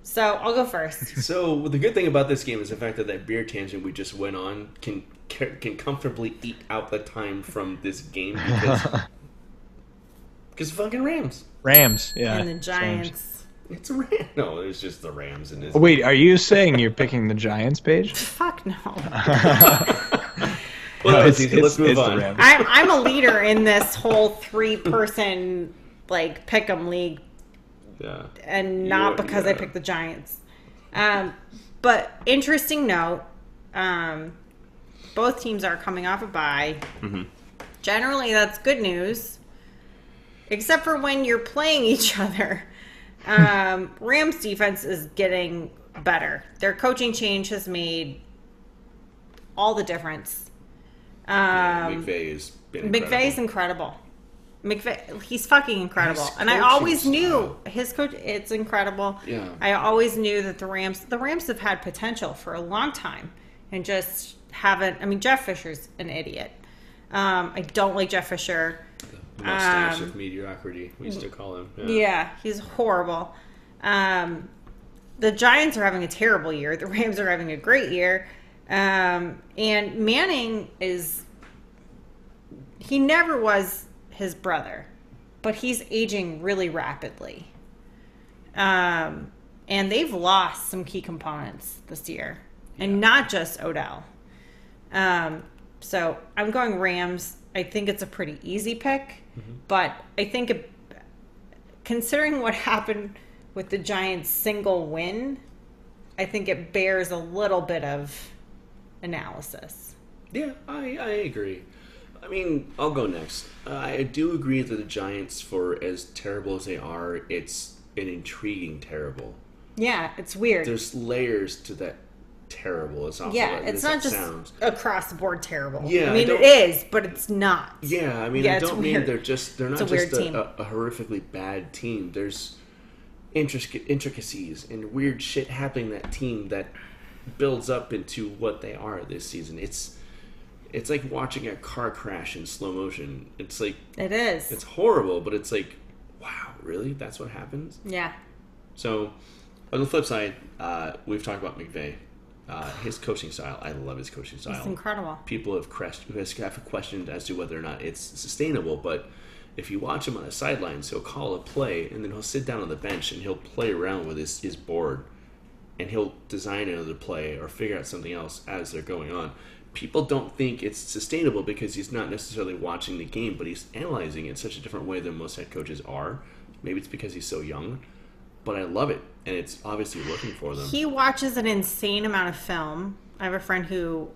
So I'll go first. So the good thing about this game is the fact that beer tangent we just went on can comfortably eat out the time from this game because fucking Rams. Rams, yeah. And the Giants. It's Rams. No, it's just the Rams in this. Wait, are you saying you're picking the Giants page? Fuck no. Well, No, let's move on. the Rams. I'm a leader in this whole 3-person like pick'em league. Yeah. And not because I picked the Giants. But interesting note, both teams are coming off a bye. Mm-hmm. Generally, that's good news. Except for when you're playing each other. Rams defense is getting better. Their coaching change has made all the difference. McVay's incredible. He's fucking incredible. And I always knew his coach, it's incredible. Yeah. I always knew that the Rams have had potential for a long time and just haven't. I mean, Jeff Fisher's an idiot. I don't like Jeff Fisher. The mustache of mediocrity, we used to call him. Yeah, he's horrible. The Giants are having a terrible year. The Rams are having a great year. And Manning he never was his brother, but he's aging really rapidly. And they've lost some key components this year, and not just Odell. So I'm going Rams. I think it's a pretty easy pick, but I think considering what happened with the Giants' single win, I think it bears a little bit of analysis. Yeah, I agree. I mean, I'll go next. I do agree that the Giants, for as terrible as they are, it's an intriguing terrible. Yeah, it's weird. There's layers to that terrible. It's not it's not just across the board terrible. Yeah, I mean it is, but it's not. Yeah, I mean I don't mean they're not just a horrifically bad team. There's intricacies and weird shit happening in that team that builds up into what they are this season. It's like watching a car crash in slow motion. It's like it is. It's horrible, but it's like, wow, really? That's what happens? Yeah. So, on the flip side, we've talked about McVay. His coaching style, I love his coaching style. It's incredible. People have questioned as to whether or not it's sustainable, but if you watch him on the sidelines, he'll call a play, and then he'll sit down on the bench and he'll play around with his board, and he'll design another play or figure out something else as they're going on. People don't think it's sustainable because he's not necessarily watching the game, but he's analyzing it in such a different way than most head coaches are. Maybe it's because he's so young, but I love it, and it's obviously working for them. He watches an insane amount of film. I have a friend who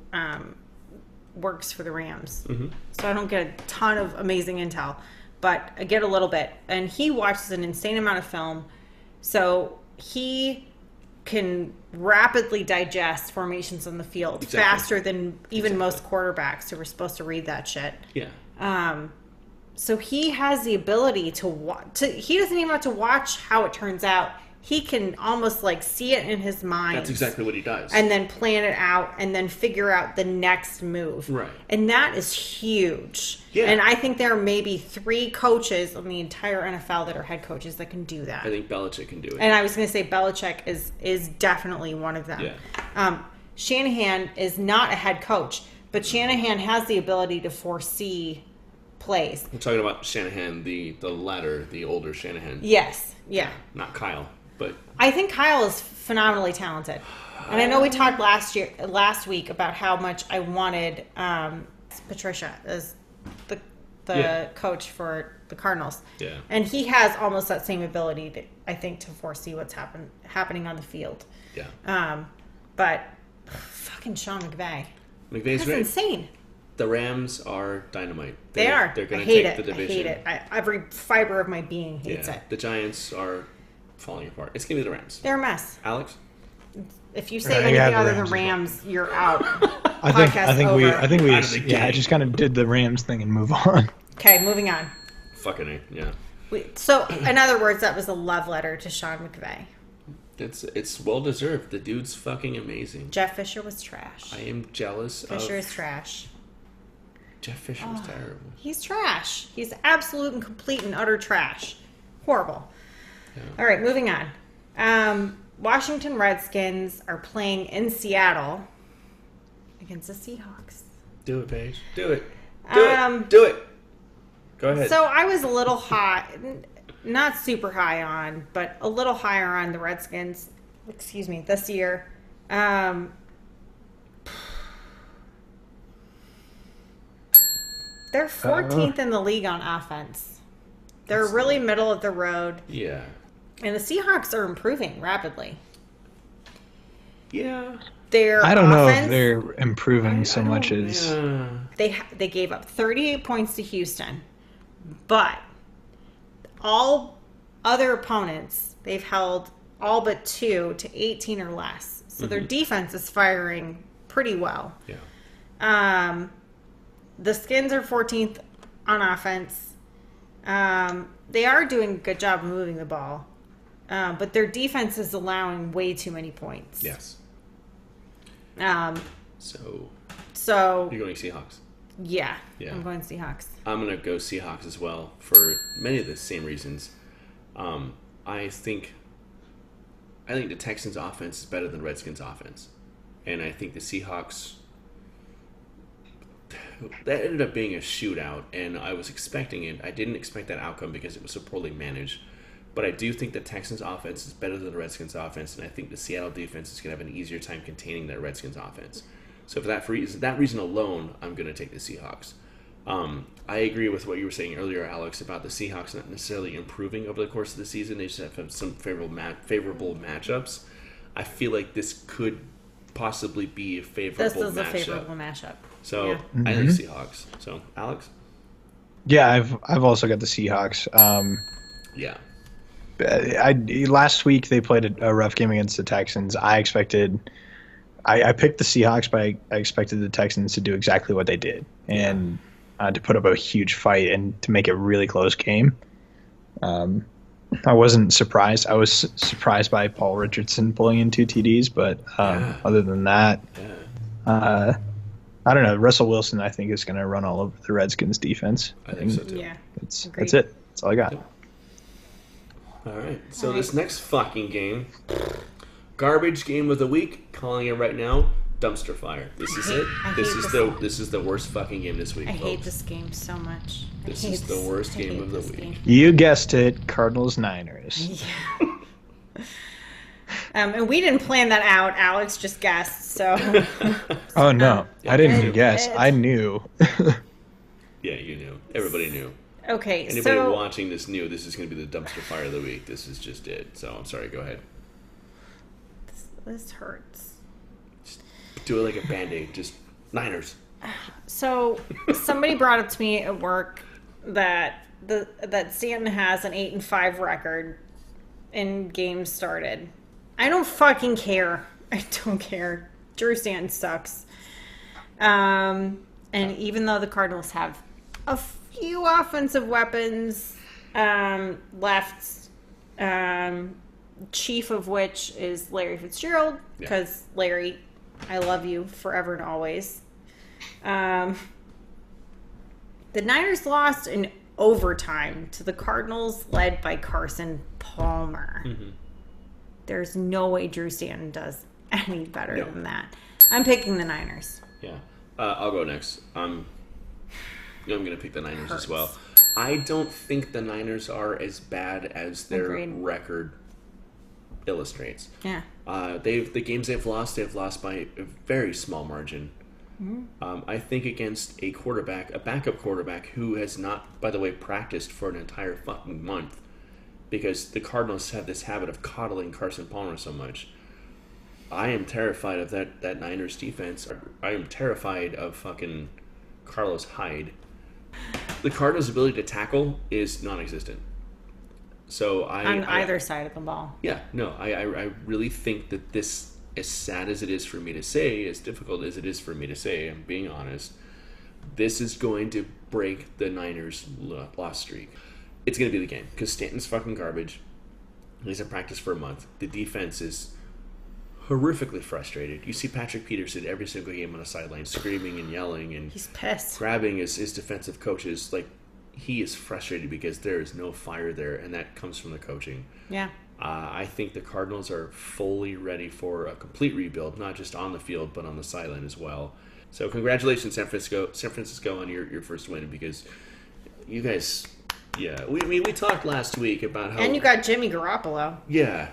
works for the Rams, so I don't get a ton of amazing intel, but I get a little bit. And he watches an insane amount of film, so he can rapidly digest formations on the field faster than even most quarterbacks who were supposed to read that shit. Yeah. So he has the ability to watch. He doesn't even have to watch how it turns out. He can almost like see it in his mind. That's exactly what he does. And then plan it out and then figure out the next move. Right. And that is huge. Yeah. And I think there are maybe 3 coaches in the entire NFL that are head coaches that can do that. I think Belichick can do it. And I was going to say Belichick is definitely one of them. Yeah. Shanahan is not a head coach, but Shanahan has the ability to foresee plays. I'm talking about Shanahan, the latter, the older Shanahan. Yes. Yeah. Not Kyle, but I think Kyle is phenomenally talented. And I know we talked last week about how much I wanted Patricia as the coach for the Cardinals. Yeah. And he has almost that same ability, I think, to foresee what's happening on the field. Yeah. But fucking Sean McVay. McVay's That's great. insane. The Rams are dynamite. They are. They're going to to take it. the division. I hate it. Every fiber of my being hates it. The Giants are falling apart. It's going to be the Rams. They're a mess. Alex? If you say anything other than Rams, you're out. I think we just kind of did the Rams thing and move on. Okay, moving on. Fucking A, yeah. So, in other words, that was a love letter to Sean McVay. It's well deserved. The dude's fucking amazing. Jeff Fisher was trash. I am jealous Fisher is trash. Jeff Fisher was terrible. He's trash. He's absolute and complete and utter trash. Horrible. Yeah. All right, moving on. Washington Redskins are playing in Seattle against the Seahawks. Do it, Paige. Do it. Do it. Go ahead. So I was a little high, not super high on, but a little higher on the Redskins, this year. They're 14th in the league on offense. They're really middle of the road. Yeah. And the Seahawks are improving rapidly. Yeah. I don't know if they're improving so much as... They gave up 38 points to Houston. But all other opponents, they've held all but 2 to 18 or less. So their defense is firing pretty well. Yeah. The Skins are 14th on offense. They are doing a good job of moving the ball. But their defense is allowing way too many points. Yes. So you're going Seahawks? Yeah. I'm going Seahawks. I'm going to go Seahawks as well for many of the same reasons. I think the Texans' offense is better than Redskins' offense. And I think the Seahawks... That ended up being a shootout, and I was expecting it. I didn't expect that outcome because it was so poorly managed. But I do think the Texans' offense is better than the Redskins' offense, and I think the Seattle defense is going to have an easier time containing that Redskins' offense. So for that reason alone, I'm going to take the Seahawks. I agree with what you were saying earlier, Alex, about the Seahawks not necessarily improving over the course of the season. They just have some favorable matchups. I feel like this could possibly be a favorable matchup. This is a favorable matchup. So I think Seahawks. So Alex? Yeah, I've also got the Seahawks. Yeah. Last week they played a rough game against the Texans. I picked the Seahawks, but I expected the Texans to do exactly what they did and to put up a huge fight and to make it a really close game. I wasn't surprised. I was surprised by Paul Richardson pulling in 2 TDs, but other than that, I don't know. Russell Wilson, I think, is going to run all over the Redskins defense. I think so too. Yeah. That's it. That's all I got. All right. So this next fucking game, garbage game of the week, calling it right now, dumpster fire. This is it. This is the worst fucking game this week. I hate this game so much. This is the worst game of the week. You guessed it, Cardinals Niners. Yeah. And we didn't plan that out. Alex just guessed. So. Oh no, I didn't guess. I knew. Yeah, you knew. Everybody knew. Okay, Anybody watching this knew this is going to be the dumpster fire of the week. This is just it. So I'm sorry. Go ahead. This hurts. Just do it like a Band-Aid. Just Niners. So somebody brought up to me at work that Stanton has an 8-5 record in games started. I don't fucking care. I don't care. Drew Stanton sucks. And even though the Cardinals have a few offensive weapons left, chief of which is Larry Fitzgerald, because Larry, I love you forever and always. The Niners lost in overtime to the Cardinals, led by Carson Palmer. Mm-hmm. There's no way Drew Stanton does any better than that. I'm picking the Niners. Yeah. I'll go next. I'm going to pick the Niners as well. I don't think the Niners are as bad as their record illustrates. Yeah. The games they've lost by a very small margin. Mm-hmm. I think against a backup quarterback who has not, by the way, practiced for an entire fucking month, because the Cardinals have this habit of coddling Carson Palmer so much. I am terrified of that Niners defense. I am terrified of fucking Carlos Hyde. The Cardinals' ability to tackle is non-existent. So on either side of the ball. Yeah, no, I really think that this, as sad as it is for me to say, as difficult as it is for me to say, I'm being honest, this is going to break the Niners' loss streak. It's going to be the game, because Stanton's fucking garbage. He's in practice for a month. The defense is horrifically frustrated. You see Patrick Peterson every single game on the sideline screaming and yelling and he's pissed, grabbing his defensive coaches. Like, he is frustrated because there is no fire there, and that comes from the coaching. Yeah. I think the Cardinals are fully ready for a complete rebuild, not just on the field, but on the sideline as well. So congratulations, San Francisco, on your first win, because you guys, we talked last week about how... And you got Jimmy Garoppolo. Yeah,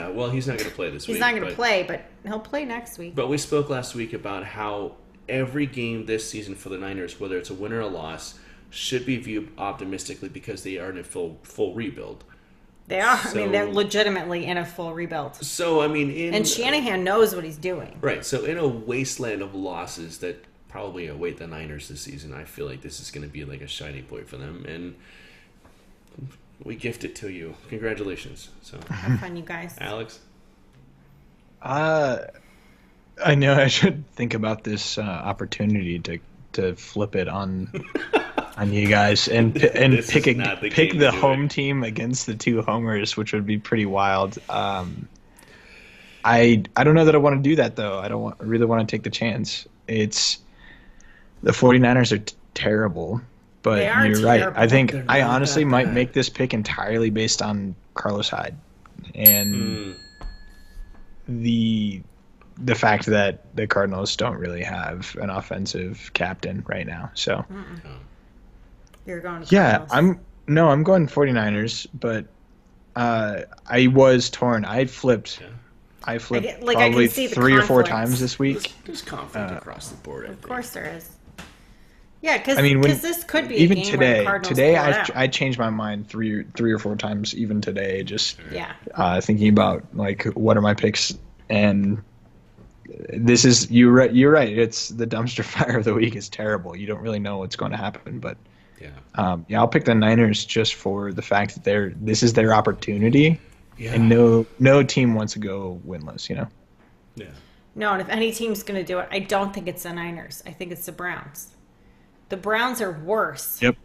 well, he's not going to play this week. He's not going to play, but he'll play next week. But we spoke last week about how every game this season for the Niners, whether it's a win or a loss, should be viewed optimistically because they are in a full rebuild. They are. So, they're legitimately in a full rebuild. So, and Shanahan knows what he's doing. Right. So, in a wasteland of losses that probably await the Niners this season, I feel like this is going to be like a shining point for them. And we gift it to you. Congratulations. So have fun, you guys. Alex? I know I should think about this opportunity to flip it on... on you guys and pick the home team against the two homers, which would be pretty wild. I don't know that I want to do that though. I really want to take the chance. It's the 49ers are terrible, but you're terrible. Right. I think I honestly might make this pick entirely based on Carlos Hyde and the fact that the Cardinals don't really have an offensive captain right now. So. You're going to Cardinals. I'm going 49ers, but I was torn. I flipped probably 3 or 4 times this week. There's conflict across the board. Of course there is. Yeah, because this could be even a game today. where the Cardinals Today, I changed my mind three or 4 times even today. Just thinking about like what are my picks, and this is you're right. It's the dumpster fire of the week is terrible. You don't really know what's going to happen, but. I'll pick the Niners just for the fact that this is their opportunity, and no team wants to go winless, you know. Yeah. No, and if any team's going to do it, I don't think it's the Niners. I think it's the Browns. The Browns are worse. Yep.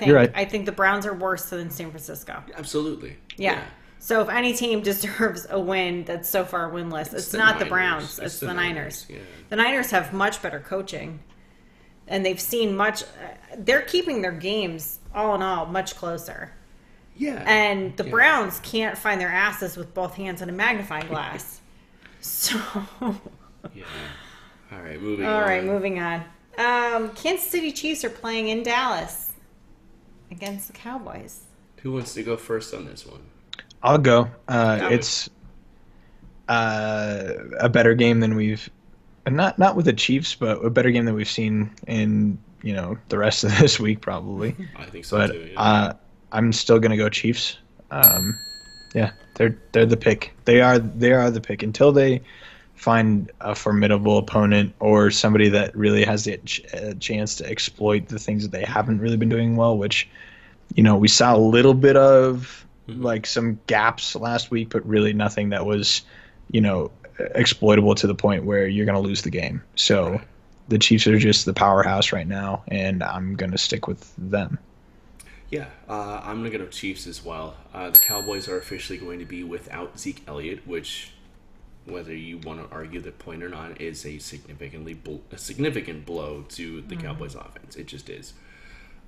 You're right. I think the Browns are worse than San Francisco. Absolutely. Yeah. So if any team deserves a win that's so far winless, it's not the Browns. It's the Niners. Yeah. The Niners have much better coaching. And they've seen much. They're keeping their games, all in all, much closer. Yeah. And the Browns can't find their asses with both hands on a magnifying glass. So. Yeah. All right, moving on. Kansas City Chiefs are playing in Dallas against the Cowboys. Who wants to go first on this one? I'll go. It's a better game than we've. Not with the Chiefs, but a better game than we've seen in the rest of this week probably. I think so too. Yeah. I'm still gonna go Chiefs. They're the pick. They are the pick until they find a formidable opponent or somebody that really has the chance to exploit the things that they haven't really been doing well. Which we saw a little bit of like some gaps last week, but really nothing that was exploitable to the point where you're going to lose the game. So the Chiefs are just the powerhouse right now, and I'm going to stick with them. Yeah, I'm going to go to Chiefs as well. The Cowboys are officially going to be without Zeke Elliott, which, whether you want to argue the point or not, is a significant blow to the Cowboys offense. It just is.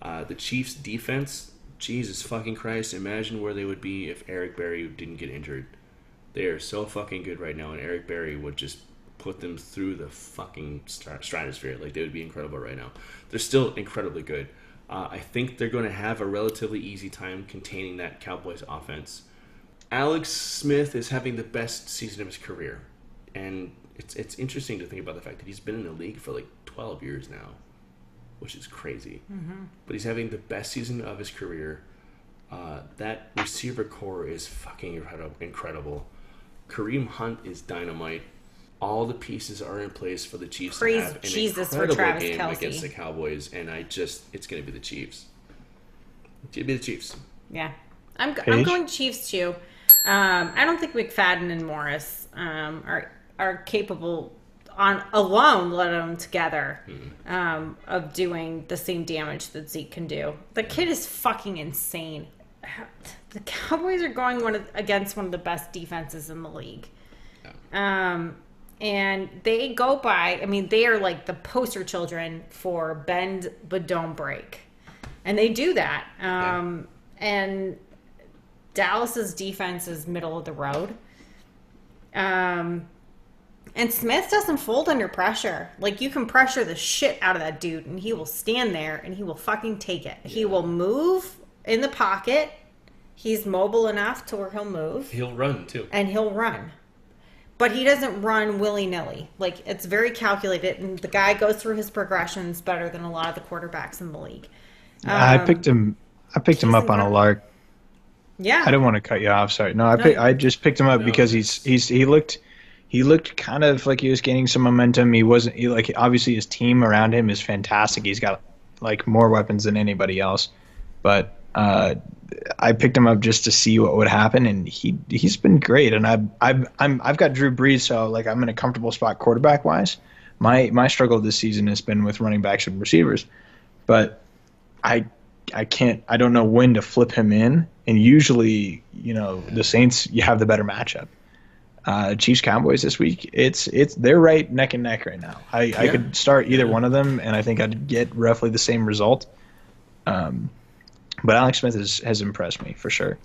The Chiefs defense, Jesus fucking Christ, imagine where they would be if Eric Berry didn't get injured. They are so fucking good right now, and Eric Berry would just put them through the fucking stratosphere. Like, they would be incredible right now. They're still incredibly good. I think they're going to have a relatively easy time containing that Cowboys offense. Alex Smith is having the best season of his career, and it's interesting to think about the fact that he's been in the league for like 12 years now, which is crazy. But he's having the best season of his career. That receiver core is fucking incredible. Kareem Hunt is dynamite. All the pieces are in place for the Chiefs to have an incredible game against the Cowboys, and it's going to be the Chiefs. It's going to be the Chiefs. Yeah. I'm going Chiefs too. I don't think McFadden and Morris are capable alone, let alone together, of doing the same damage that Zeke can do. The kid is fucking insane. The Cowboys are going against one of the best defenses in the league. Yeah. And they go by, they are like the poster children for bend but don't break. And they do that. And Dallas's defense is middle of the road. And Smith doesn't fold under pressure. Like, you can pressure the shit out of that dude, and he will stand there, and he will fucking take it. Yeah. He will move in the pocket. He's mobile enough to where he'll move. He'll run, too. And he'll run. But he doesn't run willy-nilly. Like, it's very calculated, and the guy goes through his progressions better than a lot of the quarterbacks in the league. I picked him up on a lark. Yeah. I didn't want to cut you off. Sorry. No, I just picked him up because he looked kind of like he was gaining some momentum. Obviously his team around him is fantastic. He's got like more weapons than anybody else. But I picked him up just to see what would happen, and he's been great. And I've got Drew Brees, so like I'm in a comfortable spot quarterback wise. My struggle this season has been with running backs and receivers, but I don't know when to flip him in. And usually, the Saints, you have the better matchup. Chiefs Cowboys this week, they're right neck and neck right now. I could start either one of them, and I think I'd get roughly the same result. But Alex Smith has impressed me for sure.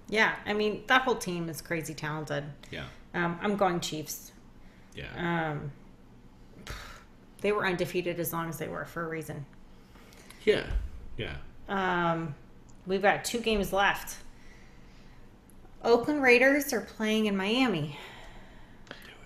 Yeah, I mean that whole team is crazy talented. Yeah. I'm going Chiefs. Yeah. They were undefeated as long as they were for a reason. Yeah. Yeah. We've got 2 games left. Oakland Raiders are playing in Miami.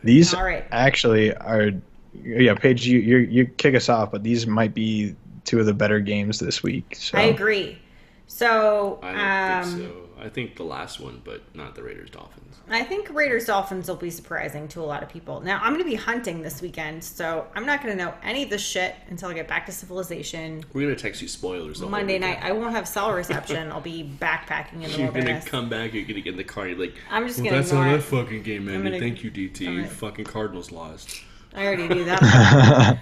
These All right. actually are, Paige, you kick us off, but these might be 2 of the better games this week. So. I agree. So I don't think so. I think the last one, but not the Raiders-Dolphins. I think Raiders-Dolphins will be surprising to a lot of people. Now, I'm going to be hunting this weekend, so I'm not going to know any of this shit until I get back to civilization. We're going to text you spoilers. Monday night. I won't have cell reception. I'll be backpacking in the You're wilderness. going to come back, you're going to get in the car, you're like, I'm just going to that's how that fucking game ended. Thank you, DT. Fucking Cardinals lost. I already knew that.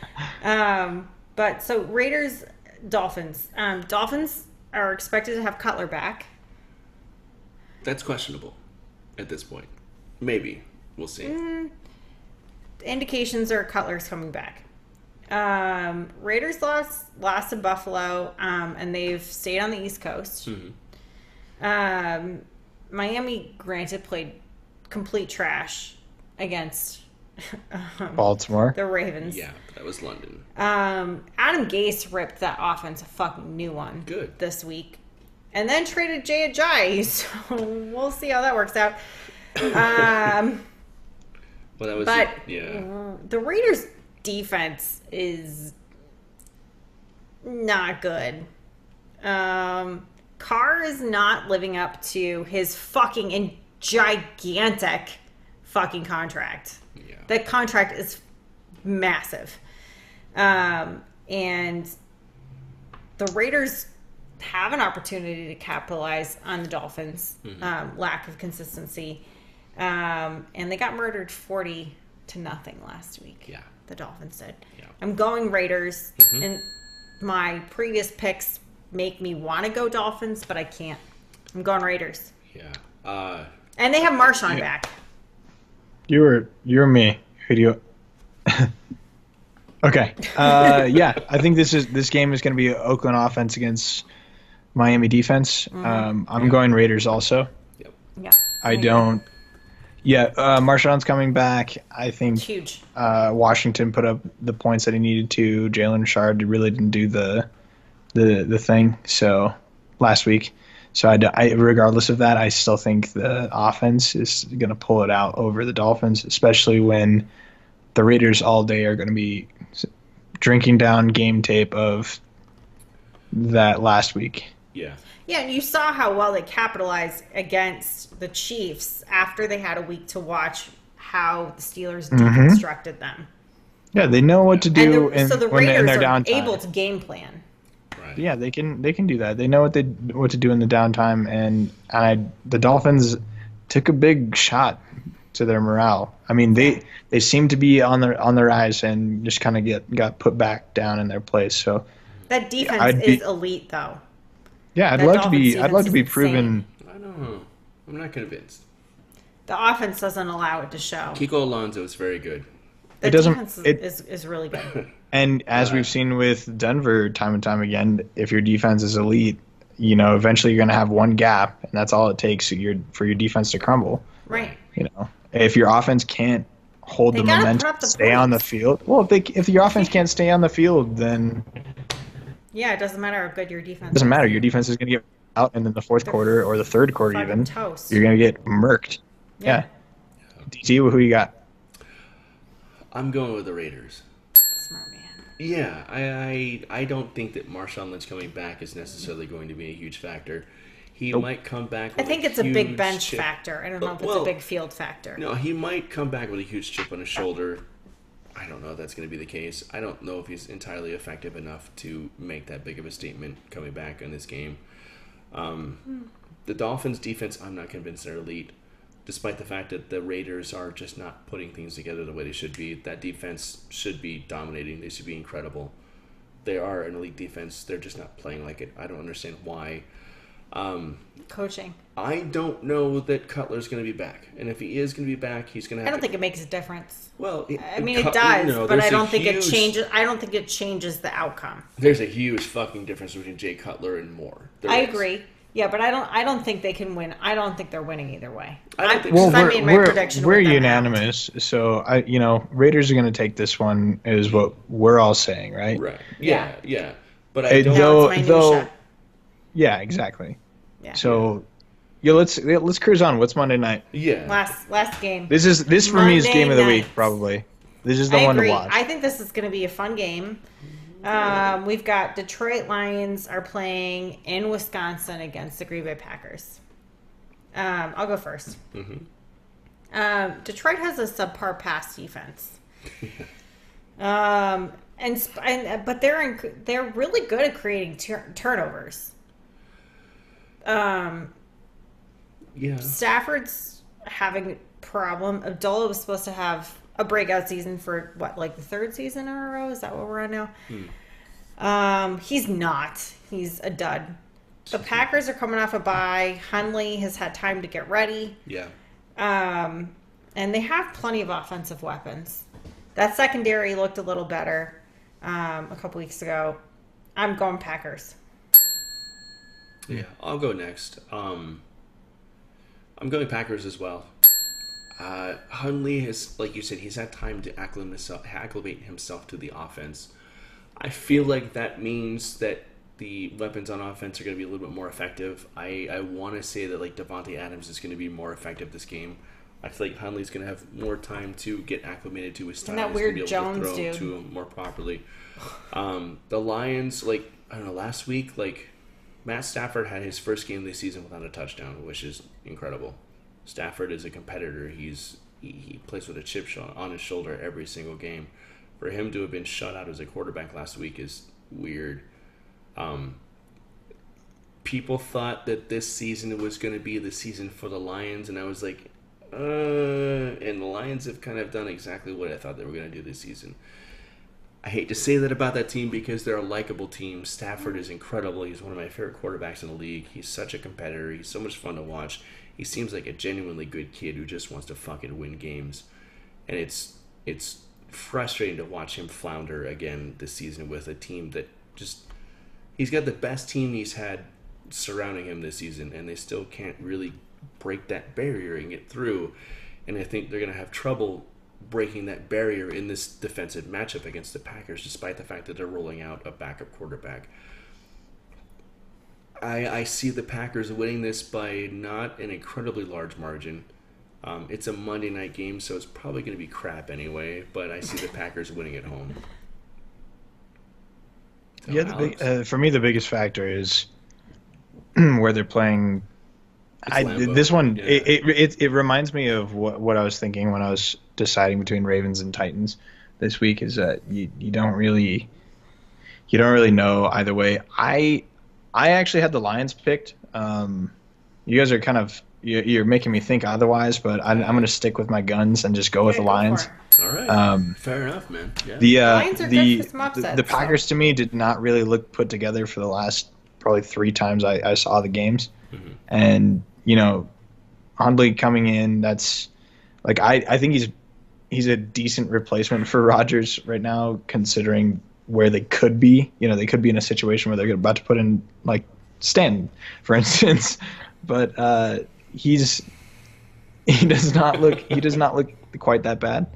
But so Raiders-Dolphins. Dolphins are expected to have Cutler back. That's questionable at this point. Maybe. We'll see. Indications are Cutler's coming back. Raiders lost to Buffalo, and they've stayed on the East Coast. Mm-hmm. Miami, granted, played complete trash against Baltimore. the Ravens. Yeah, that was London. Adam Gase ripped that offense a fucking new one. Good. This week. And then traded Jay Ajayi, so we'll see how that works out. Well, that was the Raiders' defense is not good. Carr is not living up to his fucking gigantic fucking contract. Yeah. That contract is massive. And the Raiders have an opportunity to capitalize on the Dolphins' lack of consistency. And they got murdered 40-0 last week. Yeah. The Dolphins did. Yeah. I'm going Raiders. And my previous picks make me want to go Dolphins, but I can't. I'm going Raiders. Yeah. And they have Marshawn back. You're me. Who do you... Okay. Yeah, I think this game is going to be Oakland offense against Miami defense. I'm going Raiders also. Yep. Yeah. I don't. Yeah, Marshawn's coming back. I think It's huge. Washington put up the points that he needed to. Jalen Richard really didn't do the thing. So last week. So I regardless of that, I still think the offense is going to pull it out over the Dolphins, especially when the Raiders all day are going to be drinking down game tape of that last week. Yeah. Yeah, and you saw how well they capitalized against the Chiefs after they had a week to watch how the Steelers deconstructed them. Yeah, they know what to do so the when in Raiders their are downtime. able to game plan. Right. Yeah, they can do that. They know what to do in the downtime, and the Dolphins took a big shot to their morale. I mean, they seem to be on the rise and just kind of got put back down in their place. So that defense is elite, though. Yeah, I'd love to be proven. I don't know. I'm not convinced. The offense doesn't allow it to show. Kiko Alonso is very good. The defense is really good. And as we've seen with Denver time and time again, if your defense is elite, eventually you're going to have one gap, and that's all it takes for your defense to crumble. Right. If your offense can't hold the momentum, stay on the field. Well, if your offense can't stay on the field, then yeah, it doesn't matter how good your defense. It doesn't matter. Your defense is going to get out, and then the fourth quarter or the third quarter even, toast. You're going to get murked. Yeah. DT, who you got? I'm going with the Raiders. Smart man. Yeah, I don't think that Marshawn Lynch coming back is necessarily going to be a huge factor. He might come back with I think it's a big bench factor. I don't know if it's a big field factor. No, he might come back with a huge chip on his shoulder. I don't know if that's going to be the case. I don't know if he's entirely effective enough to make that big of a statement coming back in this game. The Dolphins' defense, I'm not convinced they're elite, despite the fact that the Raiders are just not putting things together the way they should be. That defense should be dominating. They should be incredible. They are an elite defense. They're just not playing like it. I don't understand why. Coaching. I don't know that Cutler's going to be back, and if he is going to be back, he's going to have. I don't think it makes a difference. Well, it does, but I don't think it changes. I don't think it changes the outcome. There's a huge fucking difference between Jay Cutler and Moore. I agree. Yeah, but I don't think they can win. I don't think they're winning either way. We're unanimous. So Raiders are going to take this one, is what we're all saying, right? Right. Yeah. But I don't. Yeah, exactly. Yeah. So, let's cruise on. What's Monday night? Yeah. Last game. This for me is game of the week probably. This is the one to watch. I think this is going to be a fun game. We've got Detroit Lions are playing in Wisconsin against the Green Bay Packers. I'll go first. Mm-hmm. Detroit has a subpar pass defense. But they're really good at creating turnovers. Stafford's having a problem. Abdullah was supposed to have a breakout season for the third season in a row? Is that what we're on now? He's not. He's a dud. The Packers are coming off a bye. Hundley has had time to get ready. Yeah. And they have plenty of offensive weapons. That secondary looked a little better a couple weeks ago. I'm going Packers. Yeah, I'll go next. I'm going Packers as well. Hundley has, like you said, he's had time to acclimate himself to the offense. I feel like that means that the weapons on offense are going to be a little bit more effective. I want to say that Devontae Adams is going to be more effective this game. I feel like Hundley's going to have more time to get acclimated to his style. And that weird be able Jones to throw dude. to him more properly. The Lions, last week, Matt Stafford had his first game of the season without a touchdown, which is incredible. Stafford is a competitor. He plays with a chip on his shoulder every single game. For him to have been shut out as a quarterback last week is weird. People thought that this season was going to be the season for the Lions, and I was like, and the Lions have kind of done exactly what I thought they were going to do this season. I hate to say that about that team because they're a likable team. Stafford is incredible. He's one of my favorite quarterbacks in the league. He's such a competitor. He's so much fun to watch. He seems like a genuinely good kid who just wants to fucking win games. And it's frustrating to watch him flounder again this season with a team that just... He's got the best team he's had surrounding him this season, and they still can't really break that barrier and get through. And I think they're going to have trouble breaking that barrier in this defensive matchup against the Packers, despite the fact that they're rolling out a backup quarterback. I see the Packers winning this by not an incredibly large margin. It's a Monday night game, so it's probably going to be crap anyway, but I see the Packers winning at home. So, for me, the biggest factor is where they're playing. This one, yeah. It reminds me of what I was thinking when I was deciding between Ravens and Titans this week. Is that you don't really know either way. I actually had the Lions picked. You guys are kind of you're making me think otherwise, but I'm going to stick with my guns and just go with the Lions. All right, fair enough, man. Yeah. Lions are good for some upsets, the Packers to me did not really look put together for the last probably 3 times I saw the games. Mm-hmm. And, Hundley coming in, that's I think he's a decent replacement for Rodgers right now, considering where they could be. They could be in a situation where they're about to put in Stanton, for instance. But he does not look quite that bad.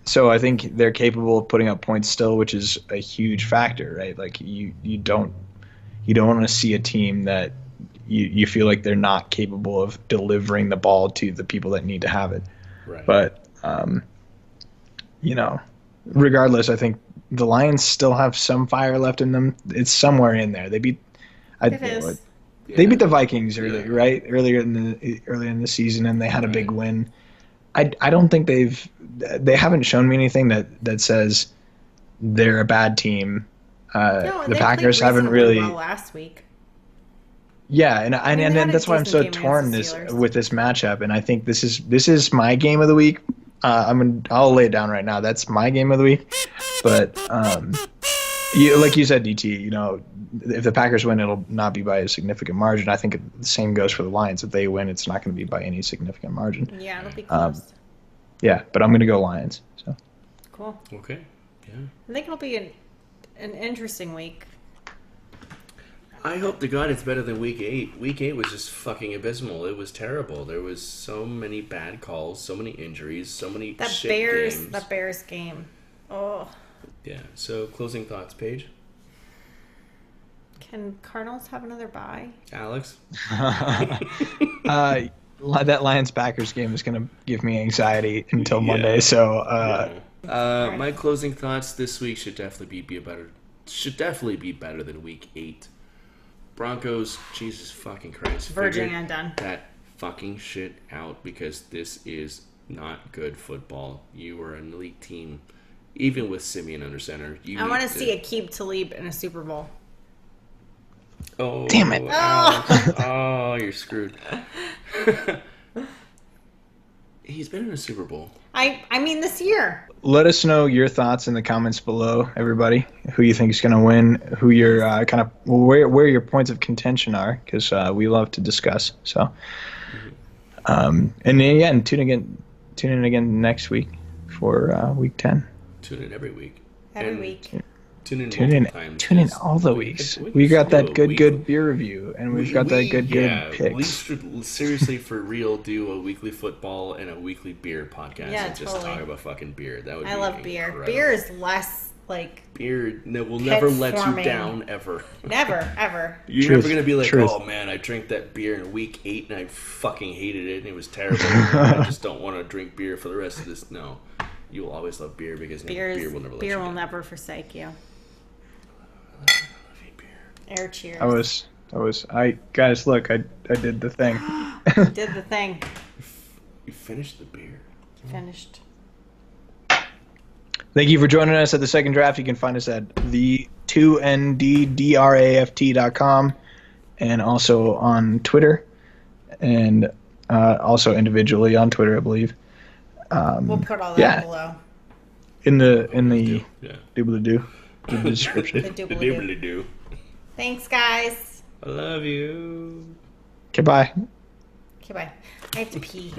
So I think they're capable of putting up points still, which is a huge factor, right? Like you don't want to see a team that you feel like they're not capable of delivering the ball to the people that need to have it. Right. But regardless, I think the Lions still have some fire left in them. It's somewhere in there. They beat the Vikings earlier, right? Earlier in the season, and they had a big win. I don't think they haven't shown me anything that says they're a bad team. The Packers haven't really well last week. Yeah, and then that's why I'm so torn with this matchup, and I think this is my game of the week. I'll lay it down right now. That's my game of the week. But like you said, DT, if the Packers win, it'll not be by a significant margin. I think the same goes for the Lions. If they win, it's not going to be by any significant margin. Yeah, it'll be close. Yeah, but I'm going to go Lions. So cool. Okay. Yeah. I think it'll be an interesting week. I hope to God it's better than Week 8. Week 8 was just fucking abysmal. It was terrible. There was so many bad calls, so many injuries, so many games. The Bears game. Oh. Yeah. So closing thoughts, Paige. Can Cardinals have another bye? Alex. That Lions-Packers game is going to give me anxiety until Monday. So. My closing thoughts this week should definitely be better than Week 8. Broncos, Jesus fucking Christ. Verging and done. That fucking shit out because this is not good football. You are an elite team. Even with Simeon under center. I want to see Aqib Talib in a Super Bowl. Oh, damn it. Oh, you're screwed. He's been in a Super Bowl. I mean this year. Let us know your thoughts in the comments below, everybody. Who you think is going to win, who your where your points of contention are, because we love to discuss. So, and then again, tune in again next week for Week 10. Tune in every week. Every week. Tune in all the weeks. We got that good beer review, and we've got that good picks. We seriously, for real, do a weekly football and a weekly beer podcast and just talk about fucking beer. That would. I love beer. Incredible. Beer is less like beer. Will never let you down ever. Never, ever. You're never gonna be like, oh man, I drank that beer in Week 8 and I fucking hated it and it was terrible. I just don't want to drink beer for the rest of this. No, you will always love beer because beer will never let you down. Beer will never forsake you. Air cheers. Guys, look, I did the thing. Did the thing. You finished the beer. Finished. Thank you for joining us at the second draft. You can find us at the2nddraft.com and also on Twitter and also individually on Twitter, I believe. We'll put all that below. In the doobly-doo. The description. The doobly-doo. Thanks, guys. I love you. Okay, bye. Okay, bye. I have to pee.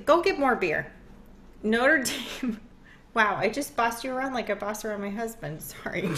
Go get more beer. Notre Dame. Wow, I just bossed you around like I bossed around my husband. Sorry.